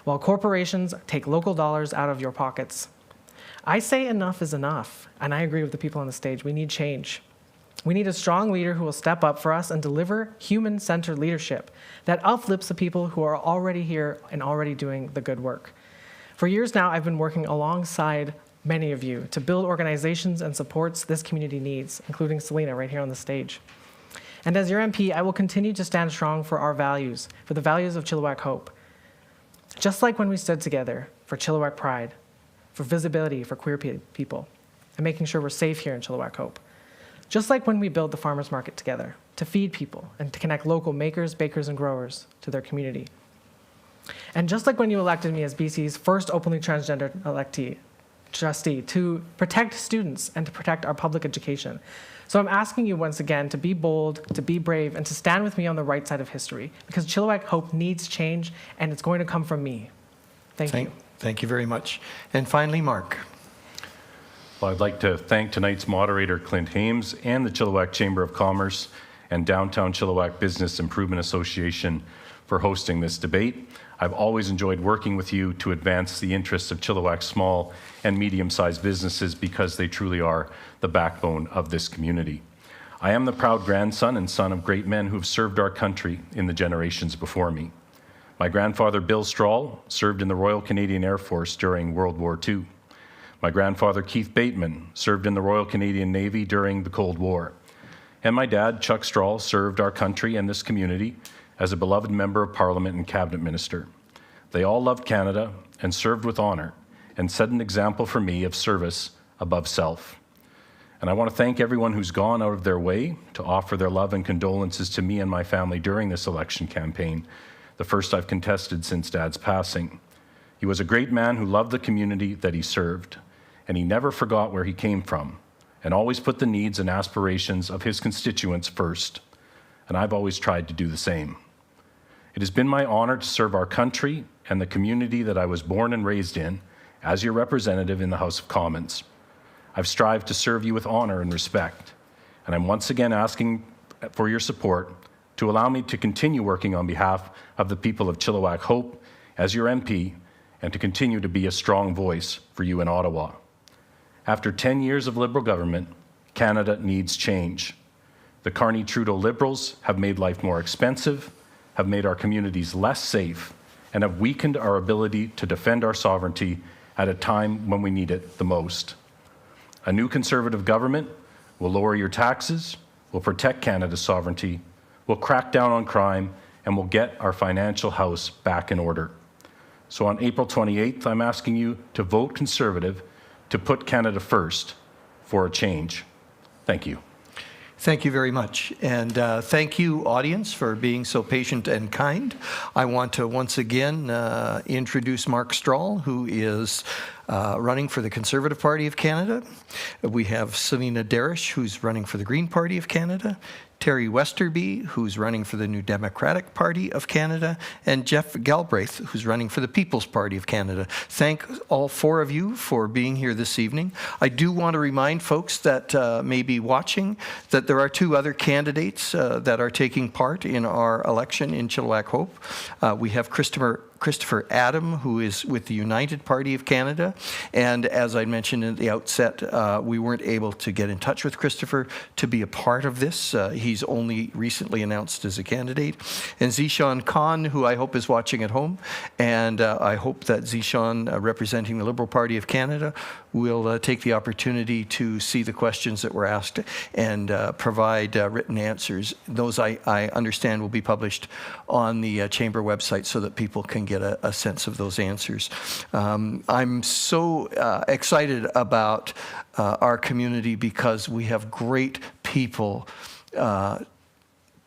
while corporations take local dollars out of your pockets. I say enough is enough, and I agree with the people on the stage. We need change. We need a strong leader who will step up for us and deliver human-centered leadership that uplifts the people who are already here and already doing the good work. For years now, I've been working alongside many of you to build organizations and supports this community needs, including Salina right here on the stage. And as your MP, I will continue to stand strong for our values, for the values of Chilliwack-Hope. Just like when we stood together for Chilliwack Pride, for visibility for queer people, and making sure we're safe here in Chilliwack-Hope. Just like when we built the farmers market together to feed people and to connect local makers, bakers, and growers to their community. And just like when you elected me as BC's first openly transgender trustee to protect students and to protect our public education. So I'm asking you once again to be bold, to be brave, and to stand with me on the right side of history, because Chilliwack-Hope needs change, and it's going to come from me. Thank you. Thank you very much. And finally, Mark. Well, I'd like to thank tonight's moderator, Clint Hames, and the Chilliwack Chamber of Commerce and Downtown Chilliwack Business Improvement Association for hosting this debate. I've always enjoyed working with you to advance the interests of Chilliwack small and medium-sized businesses because they truly are the backbone of this community. I am the proud grandson and son of great men who have served our country in the generations before me. My grandfather, Bill Strahl, served in the Royal Canadian Air Force during World War II. My grandfather, Keith Bateman, served in the Royal Canadian Navy during the Cold War. And my dad, Chuck Strahl, served our country and this community as a beloved member of Parliament and cabinet minister. They all loved Canada and served with honor and set an example for me of service above self. And I want to thank everyone who's gone out of their way to offer their love and condolences to me and my family during this election campaign, the first I've contested since Dad's passing. He was a great man who loved the community that he served, and he never forgot where he came from, and always put the needs and aspirations of his constituents first. And I've always tried to do the same. It has been my honor to serve our country and the community that I was born and raised in as your representative in the House of Commons. I've strived to serve you with honor and respect, and I'm once again asking for your support to allow me to continue working on behalf of the people of Chilliwack-Hope as your MP and to continue to be a strong voice for you in Ottawa. After 10 years of Liberal government, Canada needs change. The Carney-Trudeau Liberals have made life more expensive, have made our communities less safe, and have weakened our ability to defend our sovereignty at a time when we need it the most. A new Conservative government will lower your taxes, will protect Canada's sovereignty, will crack down on crime, and will get our financial house back in order. So on April 28th, I'm asking you to vote Conservative to put Canada first for a change. Thank you. Thank you very much. And thank you, audience, for being so patient and kind. I want to once again introduce Mark Strahl, who is running for the Conservative Party of Canada. We have Salina Derish, who's running for the Green Party of Canada. Teri Westerby, who's running for the New Democratic Party of Canada, and Jeff Galbraith, who's running for the People's Party of Canada. Thank all four of you for being here this evening. I do want to remind folks that may be watching that there are two other candidates that are taking part in our election in Chilliwack-Hope. We have Christopher Adam, who is with the United Party of Canada. And as I mentioned at the outset, we weren't able to get in touch with Christopher to be a part of this. He's only recently announced as a candidate. And Zeeshan Khan, who I hope is watching at home. And I hope that Zeeshan, representing the Liberal Party of Canada, will take the opportunity to see the questions that were asked and provide written answers. Those, I understand, will be published on the Chamber website so that people can get a sense of those answers. I'm so excited about our community because we have great people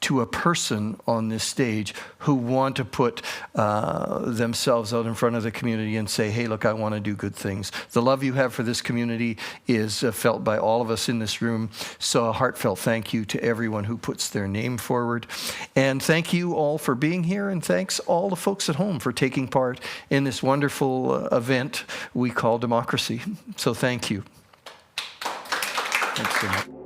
to a person on this stage who want to put themselves out in front of the community and say, hey, look, I want to do good things. The love you have for this community is felt by all of us in this room. So a heartfelt thank you to everyone who puts their name forward. And thank you all for being here. And thanks all the folks at home for taking part in this wonderful event we call democracy. So thank you. Thanks so much.